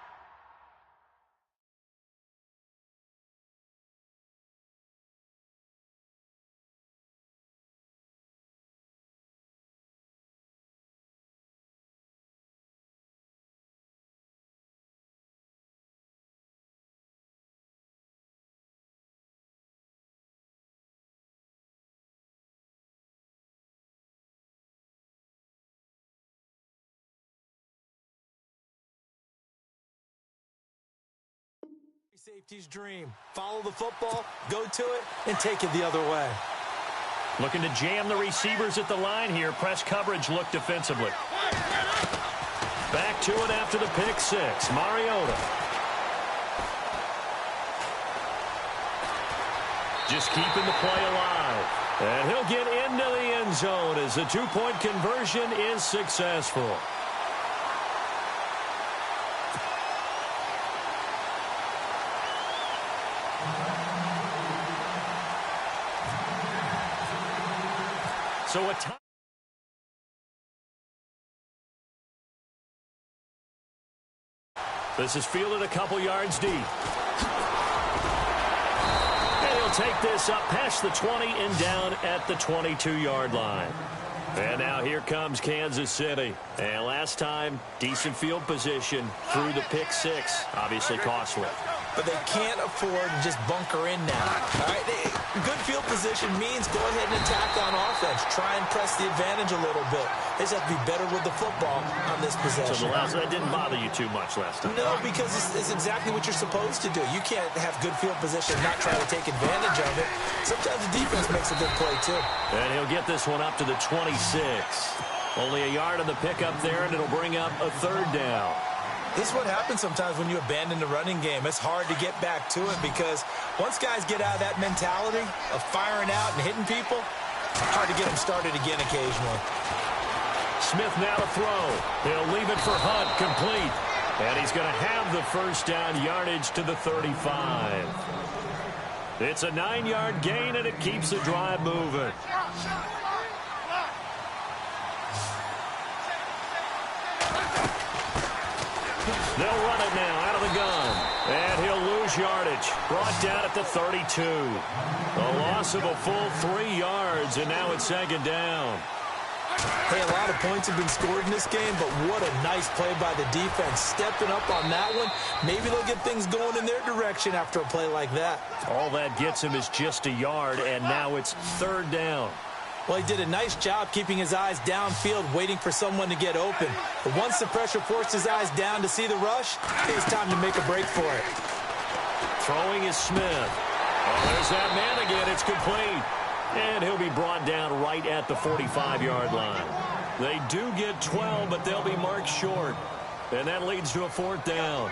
safety's dream. Follow the football, go to it, and take it the other way. Looking to jam the receivers at the line here. Press coverage look defensively. Back to it after the pick six. Mariota. Just keeping the play alive. And he'll get into the end zone as the two-point conversion is successful. So a time. This is fielded a couple yards deep. And he'll take this up past the 20 and down at the 22-yard line. And now here comes Kansas City. And last time, decent field position through the pick six. Obviously costly. But they can't afford to just bunker in now. All right, good field position means go ahead and attack on offense. Try and press the advantage a little bit. They just have to be better with the football on this possession. So that didn't bother you too much last time? No, because it's exactly what you're supposed to do. You can't have good field position and not try to take advantage of it. Sometimes the defense makes a good play, too. And he'll get this one up to the 26. Only a yard on the pickup there, and it'll bring up a third down. This is what happens sometimes when you abandon the running game. It's hard to get back to it because once guys get out of that mentality of firing out and hitting people, it's hard to get them started again occasionally. Smith now to throw. He'll leave it for Hunt, complete. And he's going to have the first down yardage to the 35. It's a 9-yard gain, and it keeps the drive moving. They'll run it now out of the gun. And he'll lose yardage. Brought down at the 32. A loss of a full 3 yards, and now it's second down. Hey, a lot of points have been scored in this game, but what a nice play by the defense. Stepping up on that one. Maybe they'll get things going in their direction after a play like that. All that gets him is just a yard, and now it's third down. Well, he did a nice job keeping his eyes downfield, waiting for someone to get open. But once the pressure forced his eyes down to see the rush, it was time to make a break for it. Throwing is Smith. Oh, there's that man again. It's complete. And he'll be brought down right at the 45-yard line. They do get 12, but they'll be marked short. And that leads to a fourth down.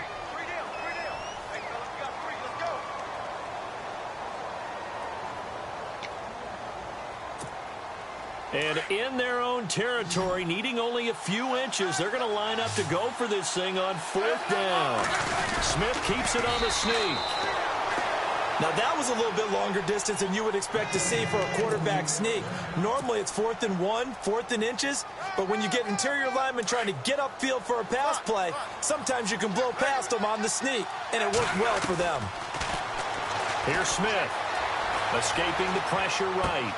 And in their own territory, needing only a few inches, they're going to line up to go for this thing on fourth down. Smith keeps it on the sneak. Now, that was a little bit longer distance than you would expect to see for a quarterback sneak. Normally, it's 4th and 1, 4th and inches. But when you get interior linemen trying to get upfield for a pass play, sometimes you can blow past them on the sneak, and it worked well for them. Here's Smith, escaping the pressure right.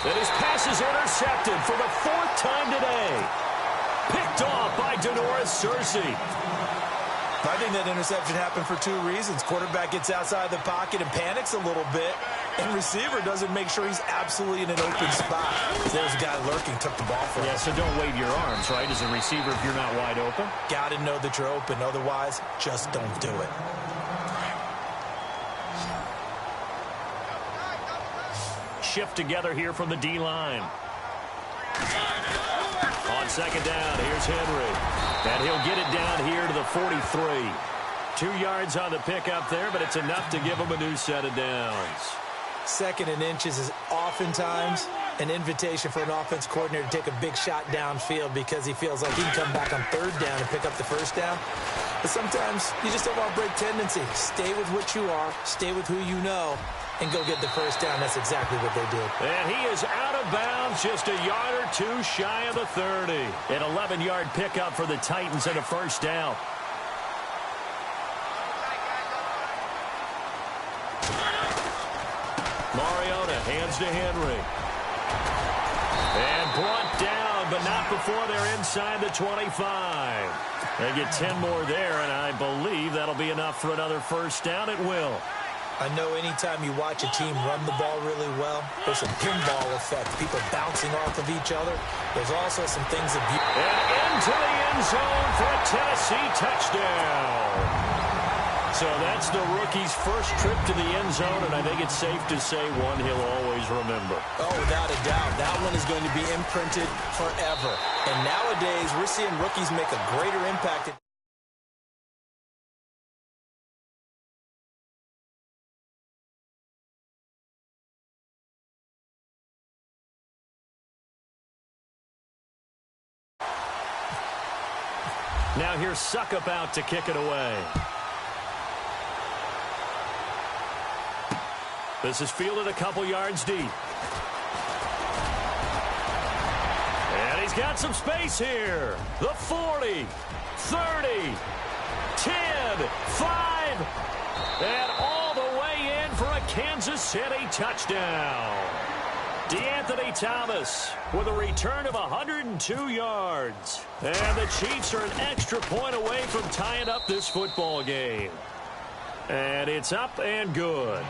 And his pass is intercepted for the 4th time today. Picked off by Denoris Searcy. I think that interception happened for 2 reasons. Quarterback gets outside the pocket and panics a little bit, and receiver doesn't make sure he's absolutely in an open spot. There's a guy lurking, took the ball from him. Yeah, so don't wave your arms, right, as a receiver if you're not wide open? Got to know that you're open. Otherwise, just don't do it. Shift together here from the D-line. On second down, here's Henry. And he'll get it down here to the 43. 2 yards on the pickup there, but it's enough to give him a new set of downs. 2nd and inches is oftentimes an invitation for an offense coordinator to take a big shot downfield because he feels like he can come back on 3rd down and pick up the 1st down. But sometimes you just have off-break tendency. Stay with what you are, stay with who you know, and go get the 1st down. That's exactly what they did. And he is out of bounds, just a yard or 2 shy of the 30. An 11-yard pickup for the Titans and a 1st down. Mariota hands to Henry. And brought down, but not before they're inside the 25. They get 10 more there, and I believe that'll be enough for another 1st down. It will. I know anytime you watch a team run the ball really well, there's a pinball effect. People bouncing off of each other. There's also some things that... And into the end zone for a Tennessee touchdown. So that's the rookie's first trip to the end zone, and I think it's safe to say one he'll always remember. Oh, without a doubt. That one is going to be imprinted forever. And nowadays, we're seeing rookies make a greater impact. Now here's Suckup out to kick it away. This is fielded a couple yards deep. And he's got some space here. The 40, 30, 10, 5, and all the way in for a Kansas City touchdown. DeAnthony Thomas with a return of 102 yards. And the Chiefs are an extra point away from tying up this football game. And it's up and good.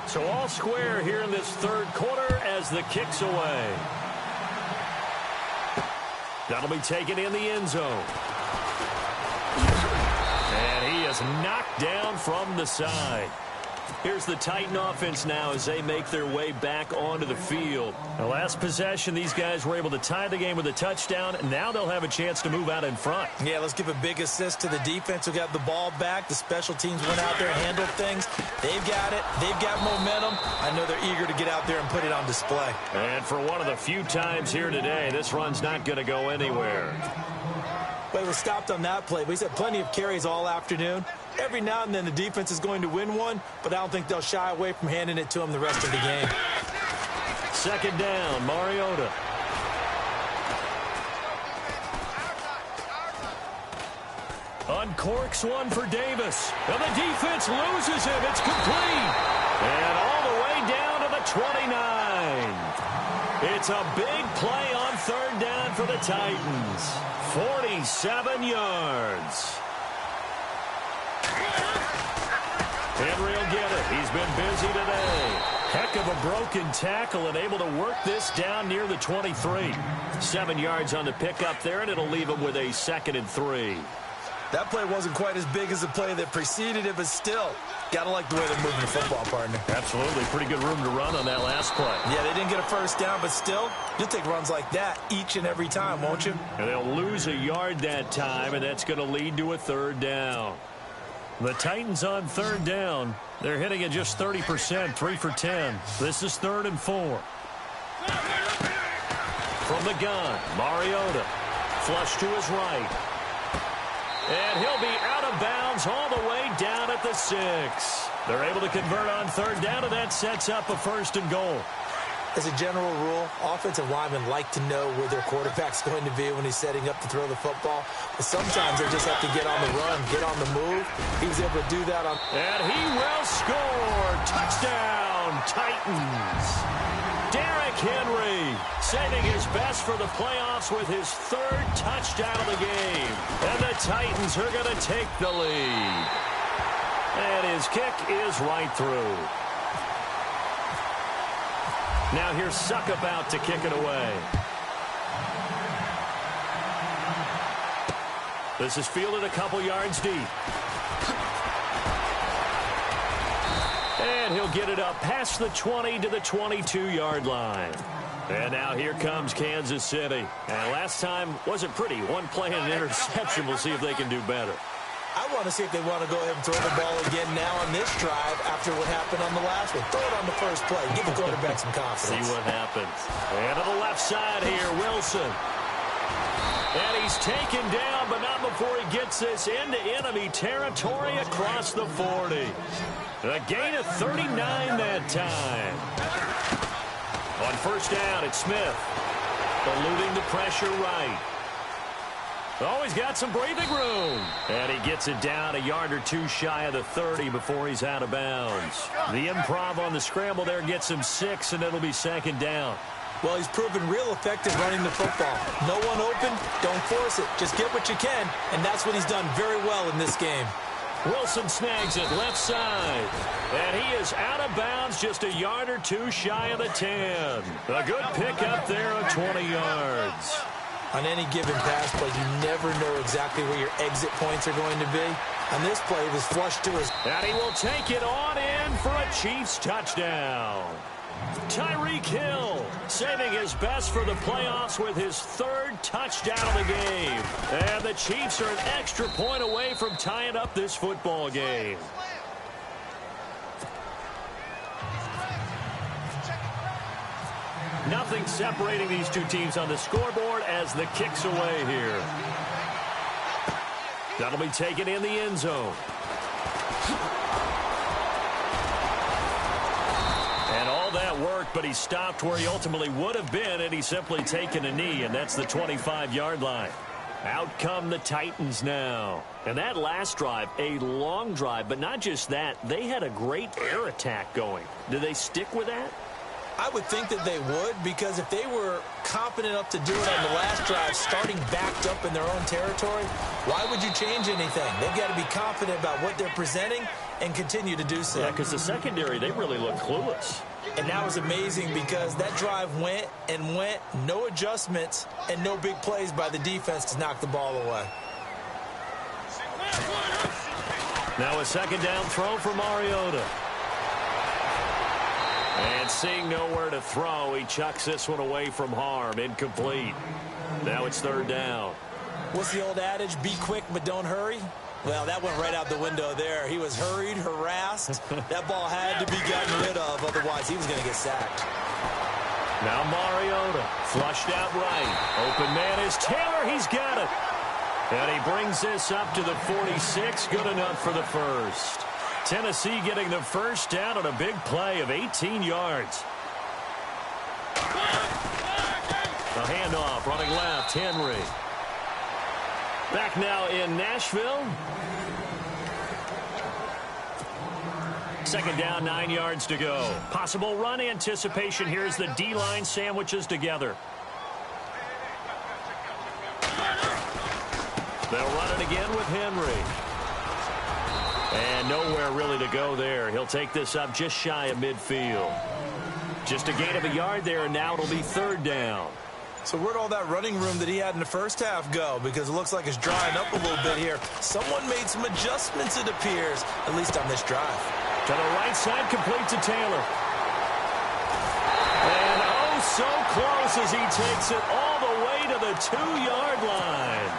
So all square here in this third quarter as the kick's away. That'll be taken in the end zone. And he is knocked down from the side. Here's the Titan offense now as they make their way back onto the field. The last possession, these guys were able to tie the game with a touchdown. Now they'll have a chance to move out in front. Yeah, let's give a big assist to the defense who got the ball back. The special teams went out there and handled things. They've got it. They've got momentum. I know they're eager to get out there and put it on display. And for one of the few times here today, this run's not going to go anywhere. Well, he was stopped on that play, but he's had plenty of carries all afternoon. Every now and then the defense is going to win one, but I don't think they'll shy away from handing it to him the rest of the game. Second down, Mariota. Uncorks one for Davis. And the defense loses him. It's complete. And all the way down to the 29. It's a big play on third down for the Titans. 47 yards. Henry will get it. He's been busy today. Heck of a broken tackle and able to work this down near the 23. 7 yards on the pickup there, and it'll leave him with a 2nd and 3. That play wasn't quite as big as the play that preceded it, but still, got to like the way they're moving the football, partner. Absolutely. Pretty good room to run on that last play. Yeah, they didn't get a first down, but still, you'll take runs like that each and every time, won't you? And they'll lose a yard that time, and that's going to lead to a third down. The Titans on third down. They're hitting at just 30%, 3 for 10. This is 3rd and 4. From the gun, Mariota. Flush to his right. And he'll be out of bounds all the way down at the 6. They're able to convert on third down, and that sets up a 1st and goal. As a general rule, offensive linemen like to know where their quarterback's going to be when he's setting up to throw the football. But sometimes they just have to get on the run, get on the move. He was able to do that on... And he will score. Touchdown, Titans. Derrick Henry saving his best for the playoffs with his 3rd touchdown of the game. And the Titans are going to take the lead. And his kick is right through. Now here's Suckup out to kick it away. This is fielded a couple yards deep. And he'll get it up past the 20 to the 22-yard line. And now here comes Kansas City. And last time wasn't pretty. One play and an interception. We'll see if they can do better. I want to see if they want to go ahead and throw the ball again now on this drive after what happened on the last one. Throw it on the first play. Give the quarterback some confidence. See what happens. And to the left side here, Wilson. And he's taken down, but not before he gets this into enemy territory across the 40. A gain of 39 that time. On first down, it's Smith. Eluding the pressure right. Oh, he's got some breathing room. And he gets it down a yard or two shy of the 30 before he's out of bounds. The improv on the scramble there gets him 6, and it'll be 2nd down. Well, he's proven real effective running the football. No one open, don't force it. Just get what you can, and that's what he's done very well in this game. Wilson snags it left side. And he is out of bounds just a yard or two shy of the 10. A good pickup there of 20 yards. On any given pass play, you never know exactly where your exit points are going to be. On this play, it was flushed to his... And he will take it on in for a Chiefs touchdown. Tyreek Hill saving his best for the playoffs with his third touchdown of the game. And the Chiefs are an extra point away from tying up this football game. Nothing separating these two teams on the scoreboard as the kick's away here. That'll be taken in the end zone. And all that worked, but he stopped where he ultimately would have been, and he's simply taken a knee, and that's the 25-yard line. Out come the Titans now. And that last drive, a long drive, but not just that. They had a great air attack going. Do they stick with that? I would think that they would, because if they were confident enough to do it on the last drive, starting backed up in their own territory, why would you change anything? They've got to be confident about what they're presenting and continue to do so. Yeah, because the secondary, they really look clueless. And that was amazing because that drive went and went, no adjustments, and no big plays by the defense to knock the ball away. Now a second down throw for Mariota. And seeing nowhere to throw, he chucks this one away from harm. Incomplete. Now it's third down. What's the old adage? Be quick, but don't hurry. Well, that went right out the window there. He was hurried, harassed. That ball had to be gotten rid of, otherwise he was going to get sacked. Now Mariota, flushed out right. Open man is Taylor. He's got it. And he brings this up to the 46. Good enough for the first. Tennessee getting the first down on a big play of 18 yards. A handoff, running left, Henry. Back now in Nashville. Second down, 9 yards to go. Possible run anticipation here as the D-line sandwiches together. They'll run it again with Henry. And nowhere really to go there. He'll take this up just shy of midfield. Just a gain of a yard there, and now it'll be third down. So where'd all that running room that he had in the first half go? Because it looks like it's drying up a little bit here. Someone made some adjustments, it appears, at least on this drive. To the right side, complete to Taylor. And oh, so close as he takes it all the way to the 2-yard line.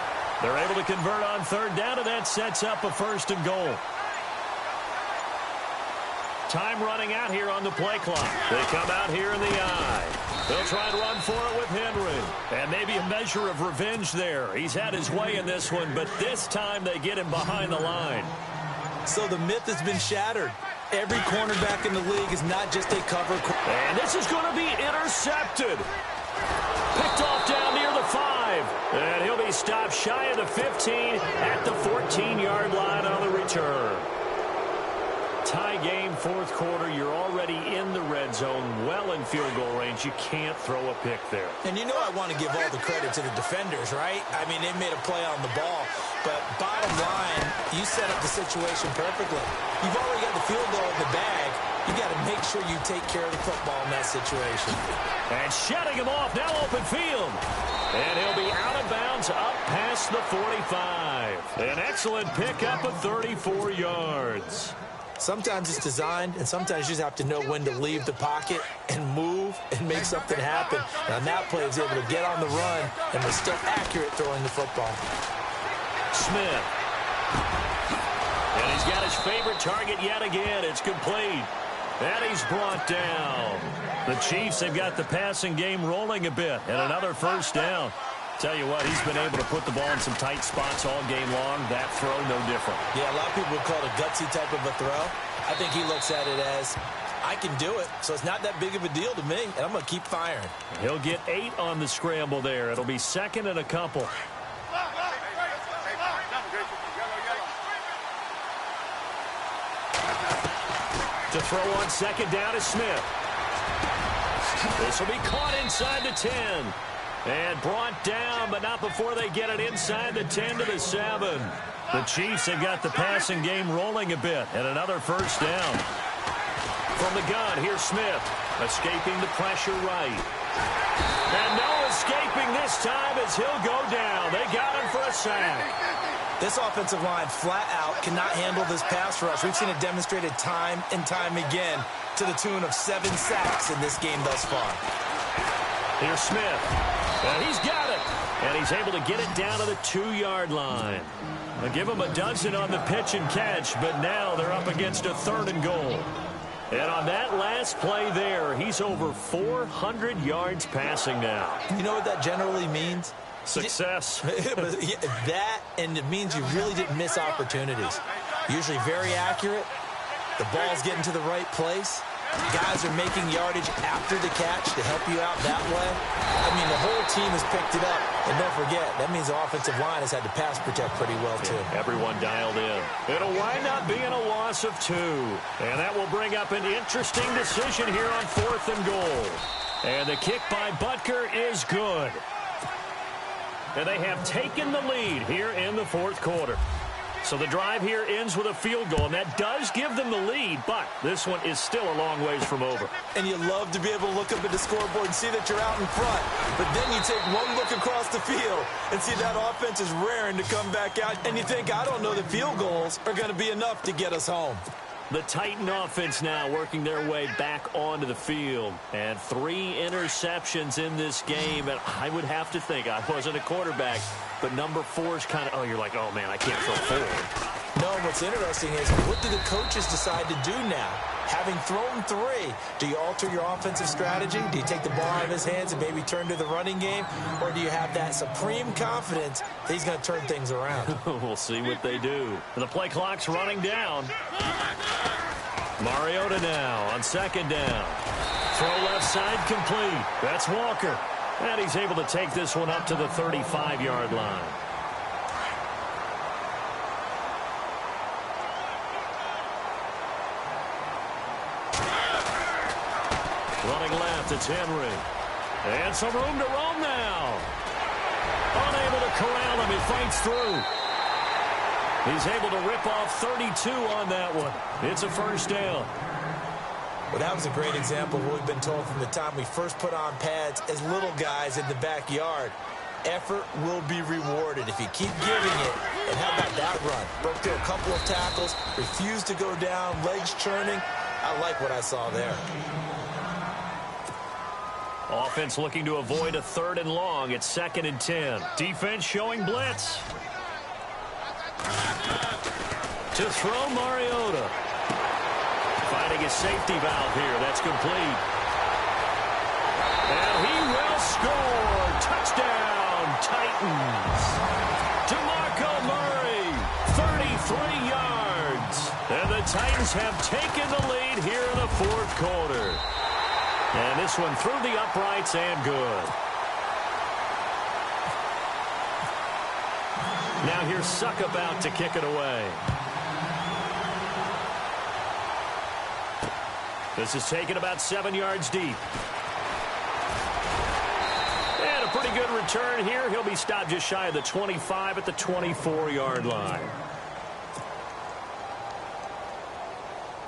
They're able to convert on third down, and that sets up a first and goal. Time running out here on the play clock. They come out here in the eye. They'll try and run for it with Henry. And maybe a measure of revenge there. He's had his way in this one, but this time they get him behind the line. So the myth has been shattered. Every cornerback in the league is not just a cover. And this is going to be intercepted. Picked off down near the 5. And he'll be stopped shy of the 15 at the 14-yard line on the return. Tie game, fourth quarter. You're already in the red zone, well in field goal range. You can't throw a pick there. And you know I want to give all the credit to the defenders, right? I mean, they made a play on the ball. But bottom line, you set up the situation perfectly. You've already got the field goal in the bag. You got to make sure you take care of the football in that situation. And shutting him off, now open field. And he'll be out of bounds up past the 45. An excellent pickup of 34 yards. Sometimes it's designed, and sometimes you just have to know when to leave the pocket and move and make something happen. And on that play, he was able to get on the run and was still accurate throwing the football. Smith. And he's got his favorite target yet again. It's complete. And he's brought down. The Chiefs have got the passing game rolling a bit. And another first down. Tell you what, he's been able to put the ball in some tight spots all game long. That throw, no different. Yeah, a lot of people would call it a gutsy type of a throw. I think he looks at it as, I can do it, so it's not that big of a deal to me, and I'm going to keep firing. He'll get 8 on the scramble there. It'll be second and a couple. To throw on second down is Smith. This will be caught inside the 10. And brought down, but not before they get it inside the 10 to the 7. The Chiefs have got the passing game rolling a bit, and another first down. From the gun, here's Smith, escaping the pressure right. And no escaping this time as he'll go down. They got him for a sack. This offensive line flat out cannot handle this pass rush. We've seen it demonstrated time and time again to the tune of 7 sacks in this game thus far. Here's Smith. And he's got it. And he's able to get it down to the 2-yard line. They'll give him a dozen on the pitch and catch, but now they're up against a 3rd and goal. And on that last play there, he's over 400 yards passing now. You know what that generally means? Success. That, and it means you really didn't miss opportunities. Usually very accurate. The ball's getting to the right place. Guys are making yardage after the catch to help you out that way. I mean, the whole team has picked it up. And don't forget, that means the offensive line has had to pass protect pretty well, too. Everyone dialed in. It'll wind up being a loss of 2. And that will bring up an interesting decision here on 4th and goal. And the kick by Butker is good. And they have taken the lead here in the 4th quarter. So the drive here ends with a field goal, and that does give them the lead, but this one is still a long ways from over. And you love to be able to look up at the scoreboard and see that you're out in front. But then you take one look across the field and see that offense is raring to come back out, and you think, I don't know that field goals are going to be enough to get us home. The Titan offense now working their way back onto the field. And 3 interceptions in this game. And I would have to think, I wasn't a quarterback, but number 4 is kind of, you're like, oh, man, I can't throw forward. No, what's interesting is, what do the coaches decide to do now? Having thrown 3, do you alter your offensive strategy? Do you take the ball out of his hands and maybe turn to the running game? Or do you have that supreme confidence that he's going to turn things around? We'll see what they do. The play clock's running down. Mariota now on 2nd down. Throw left side complete. That's Walker. And he's able to take this one up to the 35-yard line. Running left, it's Henry. And some room to roam now. Unable to corral him, he fights through. He's able to rip off 32 on that one. It's a first down. Well, that was a great example of what we've been told from the time we first put on pads as little guys in the backyard. Effort will be rewarded if you keep giving it. And how about that run? Broke through a couple of tackles, refused to go down, legs churning. I like what I saw there. Offense looking to avoid a 3rd and long. It's 2nd and 10. Defense showing blitz. To throw Mariota. Finding a safety valve here. That's complete. And he will score. Touchdown, Titans. DeMarco Murray, 33 yards. And the Titans have taken the lead here in the 4th quarter. And this one through the uprights and good. Now here's Suckup out to kick it away. This is taken about 7 yards deep. And a pretty good return here. He'll be stopped just shy of the 25 at the 24-yard line.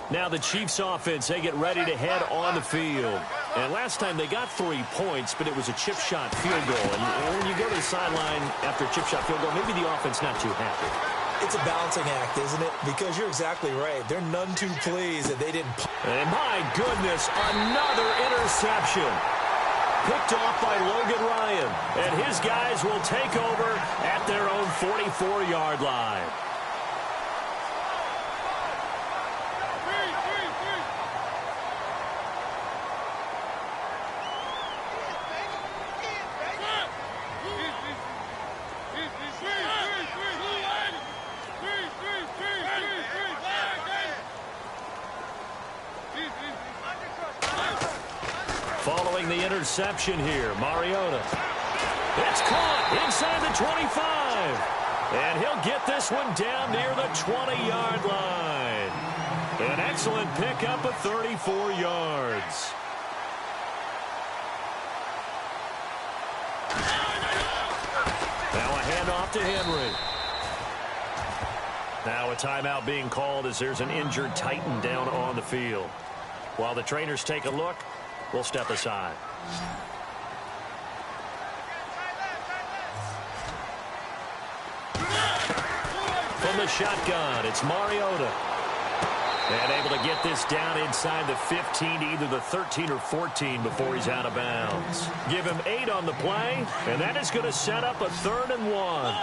Now the Chiefs offense, they get ready to head on the field. And last time they got 3 points, but it was a chip shot field goal. And when you go to the sideline after a chip shot field goal, maybe the offense not too happy. It's a balancing act, isn't it? Because you're exactly right. They're none too pleased that they didn't. And my goodness, another interception. Picked off by Logan Ryan. And his guys will take over at their own 44-yard line. Following the interception here, Mariota. It's caught inside the 25. And he'll get this one down near the 20-yard line. An excellent pickup of 34 yards. off to Henry. Now a timeout being called as there's an injured Titan down on the field. While the trainers take a look, we'll step aside. From the shotgun, it's Mariota. And able to get this down inside the 15 to either the 13 or 14 before he's out of bounds. Give him 8 on the play, and that is going to set up a 3rd and 1.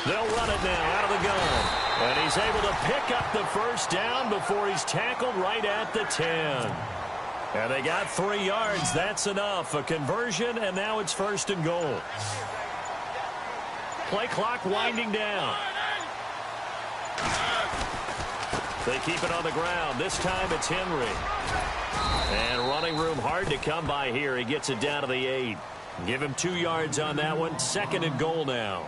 They'll run it now out of the gun. And he's able to pick up the first down before he's tackled right at the 10. And they got 3 yards. That's enough. A conversion, and now it's 1st and goal. Play clock winding down. They keep it on the ground. This time it's Henry. And running room hard to come by here. He gets it down to the 8. Give him 2 yards on that one. 2nd and goal now.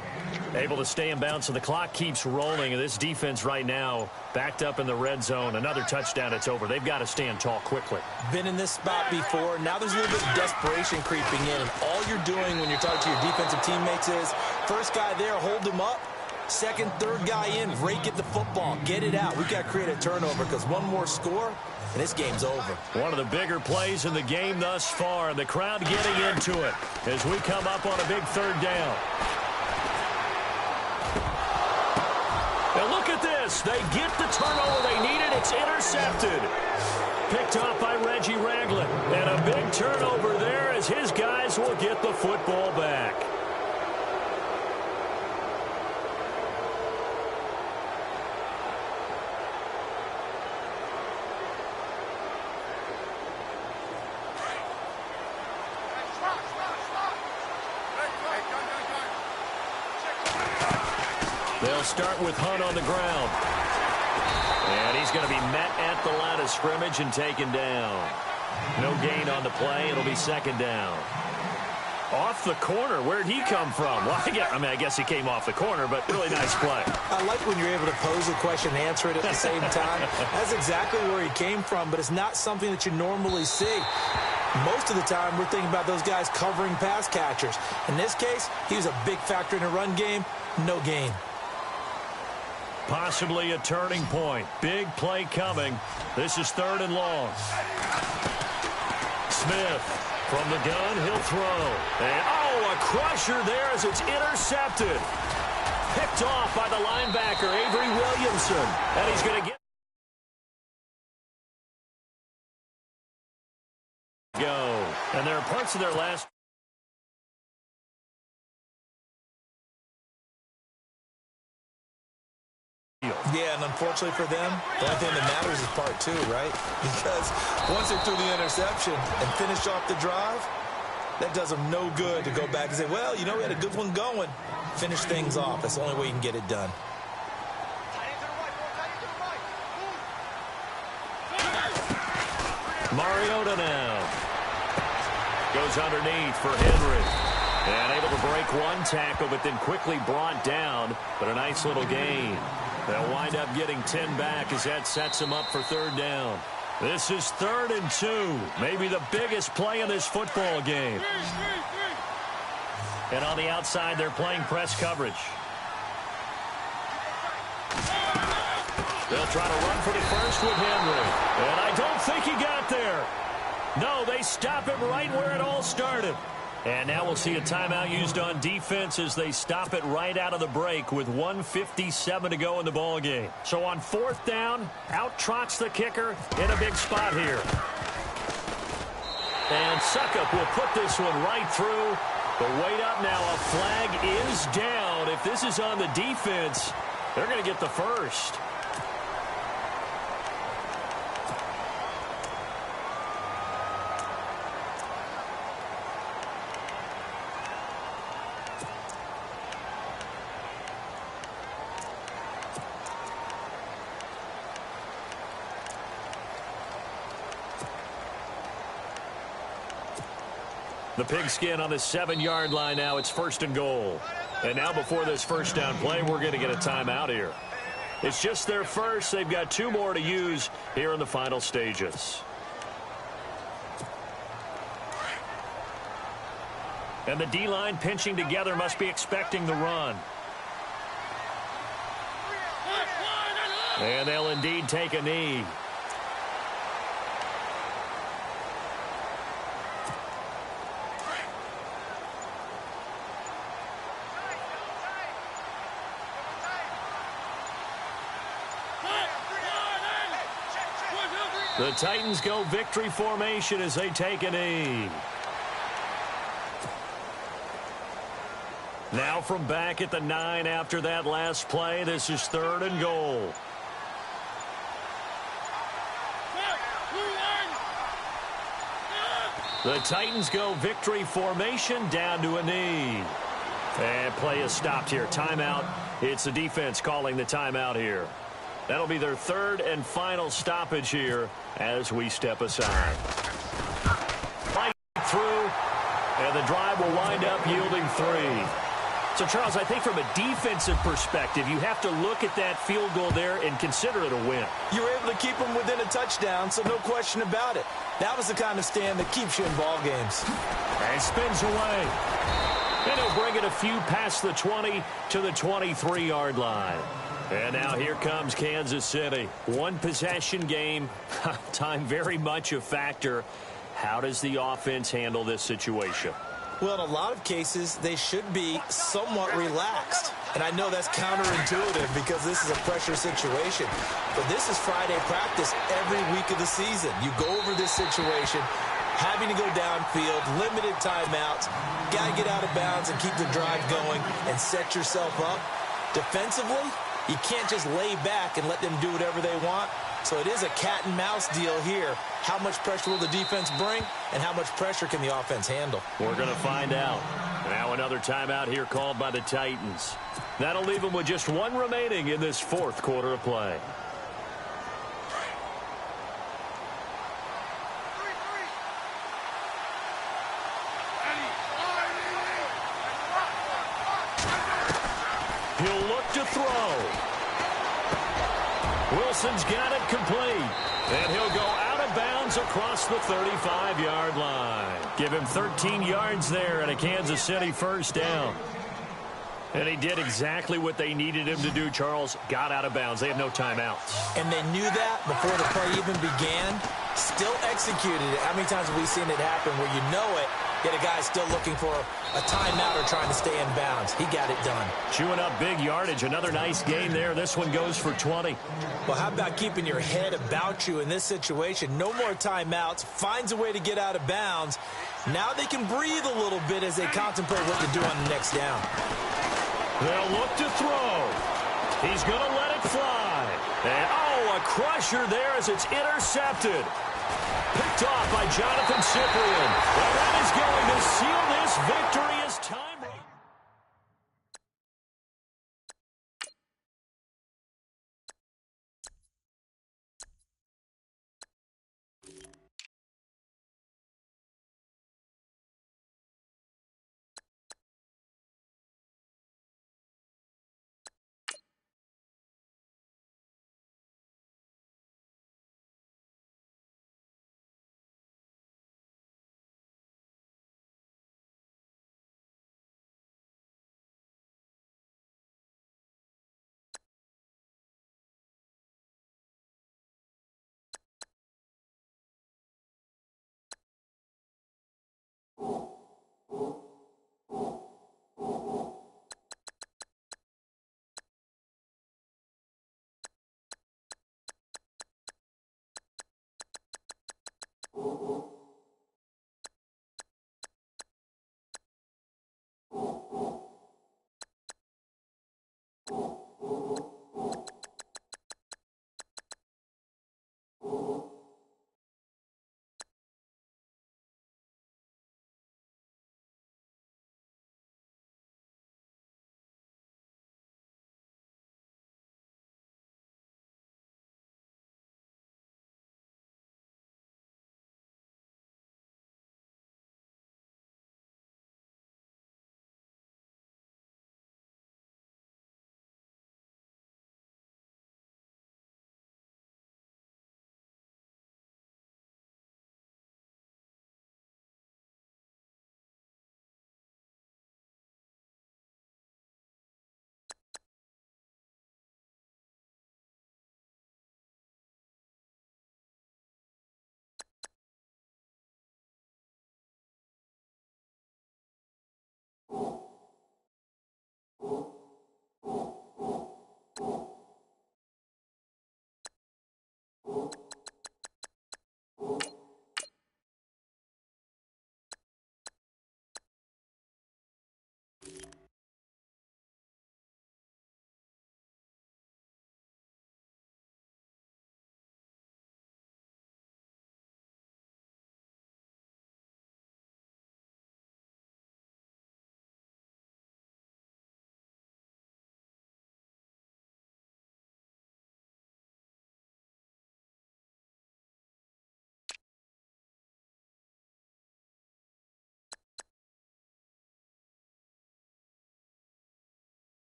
Able to stay in bounds, so the clock keeps rolling. And this defense right now backed up in the red zone. Another touchdown, it's over. They've got to stand tall quickly. Been in this spot before. Now there's a little bit of desperation creeping in. And all you're doing when you're talking to your defensive teammates is, first guy there, hold him up. 2nd, 3rd guy in, rake at the football. Get it out. We've got to create a turnover because one more score, and this game's over. One of the bigger plays in the game thus far, and the crowd getting into it as we come up on a big 3rd down. Now look at this. They get the turnover they needed. It's intercepted. Picked off by Reggie Ragland. And a big turnover there as his guys will get the football back. They'll start with Hunt on the ground. And he's going to be met at the line of scrimmage and taken down. No gain on the play. It'll be 2nd down. Off the corner. Where'd he come from? Well, I guess he came off the corner, but really nice play. I like when you're able to pose a question and answer it at the same time. That's exactly where he came from, but it's not something that you normally see. Most of the time, we're thinking about those guys covering pass catchers. In this case, he was a big factor in the run game. No gain. Possibly a turning point. Big play coming. This is 3rd and long. Smith from the gun. He'll throw. And, a crusher there as it's intercepted. Picked off by the linebacker, Avery Williamson. And he's going to get go. And there are parts of their last Yeah, and unfortunately for them, the only thing that matters is part 2, right? Because once they threw the interception and finished off the drive, that does them no good to go back and say, well, we had a good one going. Finish things off. That's the only way you can get it done. Mariota now. Goes underneath for Henry. And able to break one tackle, but then quickly brought down. But a nice little gain. They'll wind up getting 10 back as that sets them up for 3rd down. This is 3rd and 2. Maybe the biggest play in this football game. And on the outside, they're playing press coverage. They'll try to run for the first with Henry. And I don't think he got there. No, they stop him right where it all started. And now we'll see a timeout used on defense as they stop it right out of the break with 1:57 to go in the ball game. So on 4th down, out trots the kicker in a big spot here. And Suckup will put this one right through. But wait up now, a flag is down. If this is on the defense, they're going to get the first. The pigskin on the 7-yard line now. It's 1st and goal. And now before this 1st down play, we're going to get a timeout here. It's just their first. They've got 2 more to use here in the final stages. And the D-line pinching together must be expecting the run. And they'll indeed take a knee. The Titans go victory formation as they take a knee. Now from back at the 9 after that last play, this is 3rd and goal. The Titans go victory formation down to a knee. And play is stopped here. Timeout. It's the defense calling the timeout here. That'll be their 3rd and final stoppage here as we step aside. Play through, and the drive will wind up yielding 3. So, Charles, I think from a defensive perspective, you have to look at that field goal there and consider it a win. You were able to keep them within a touchdown, so no question about it. That was the kind of stand that keeps you in ball games. And spins away. And he'll bring it a few past the 20 to the 23-yard line. And now here comes Kansas City. One possession game. Time very much a factor. How does the offense handle this situation? Well, in a lot of cases, they should be somewhat relaxed. And I know that's counterintuitive because this is a pressure situation. But this is Friday practice every week of the season. You go over this situation, having to go downfield, limited timeouts, got to get out of bounds and keep the drive going and set yourself up. Defensively, you can't just lay back and let them do whatever they want. So it is a cat and mouse deal here. How much pressure will the defense bring, and how much pressure can the offense handle? We're going to find out. Now another timeout here called by the Titans. That'll leave them with just 1 remaining in this 4th quarter of play. He'll look to throw. Wilson's got it complete. And he'll go out of bounds across the 35-yard line. Give him 13 yards there and a Kansas City first down. And he did exactly what they needed him to do, Charles. Got out of bounds. They have no timeouts. And they knew that before the play even began. Still executed it. How many times have we seen it happen where you know it, yet a guy's still looking for a timeout or trying to stay in bounds? He got it done. Chewing up big yardage. Another nice gain there. This one goes for 20. Well, how about keeping your head about you in this situation? No more timeouts. Finds a way to get out of bounds. Now they can breathe a little bit as they contemplate what to do on the next down. They'll look to throw. He's going to let it fly. And, oh, a crusher there as it's intercepted. Picked off by Jonathan Cyprien. Well, that is going to seal this victory as time.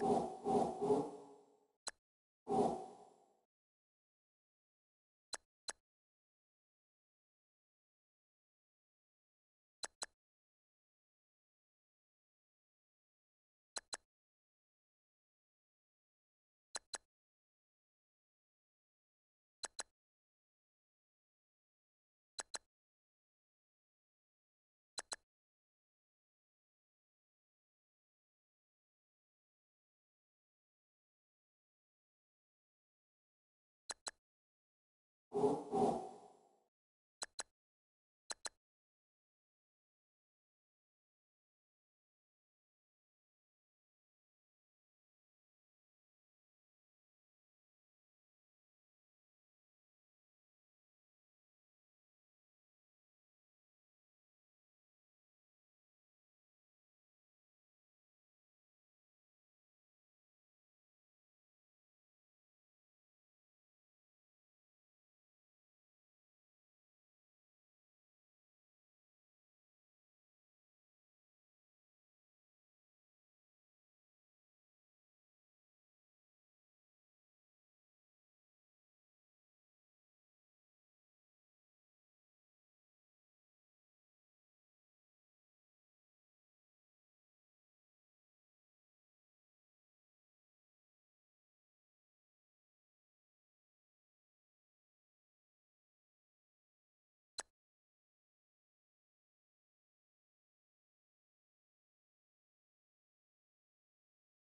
All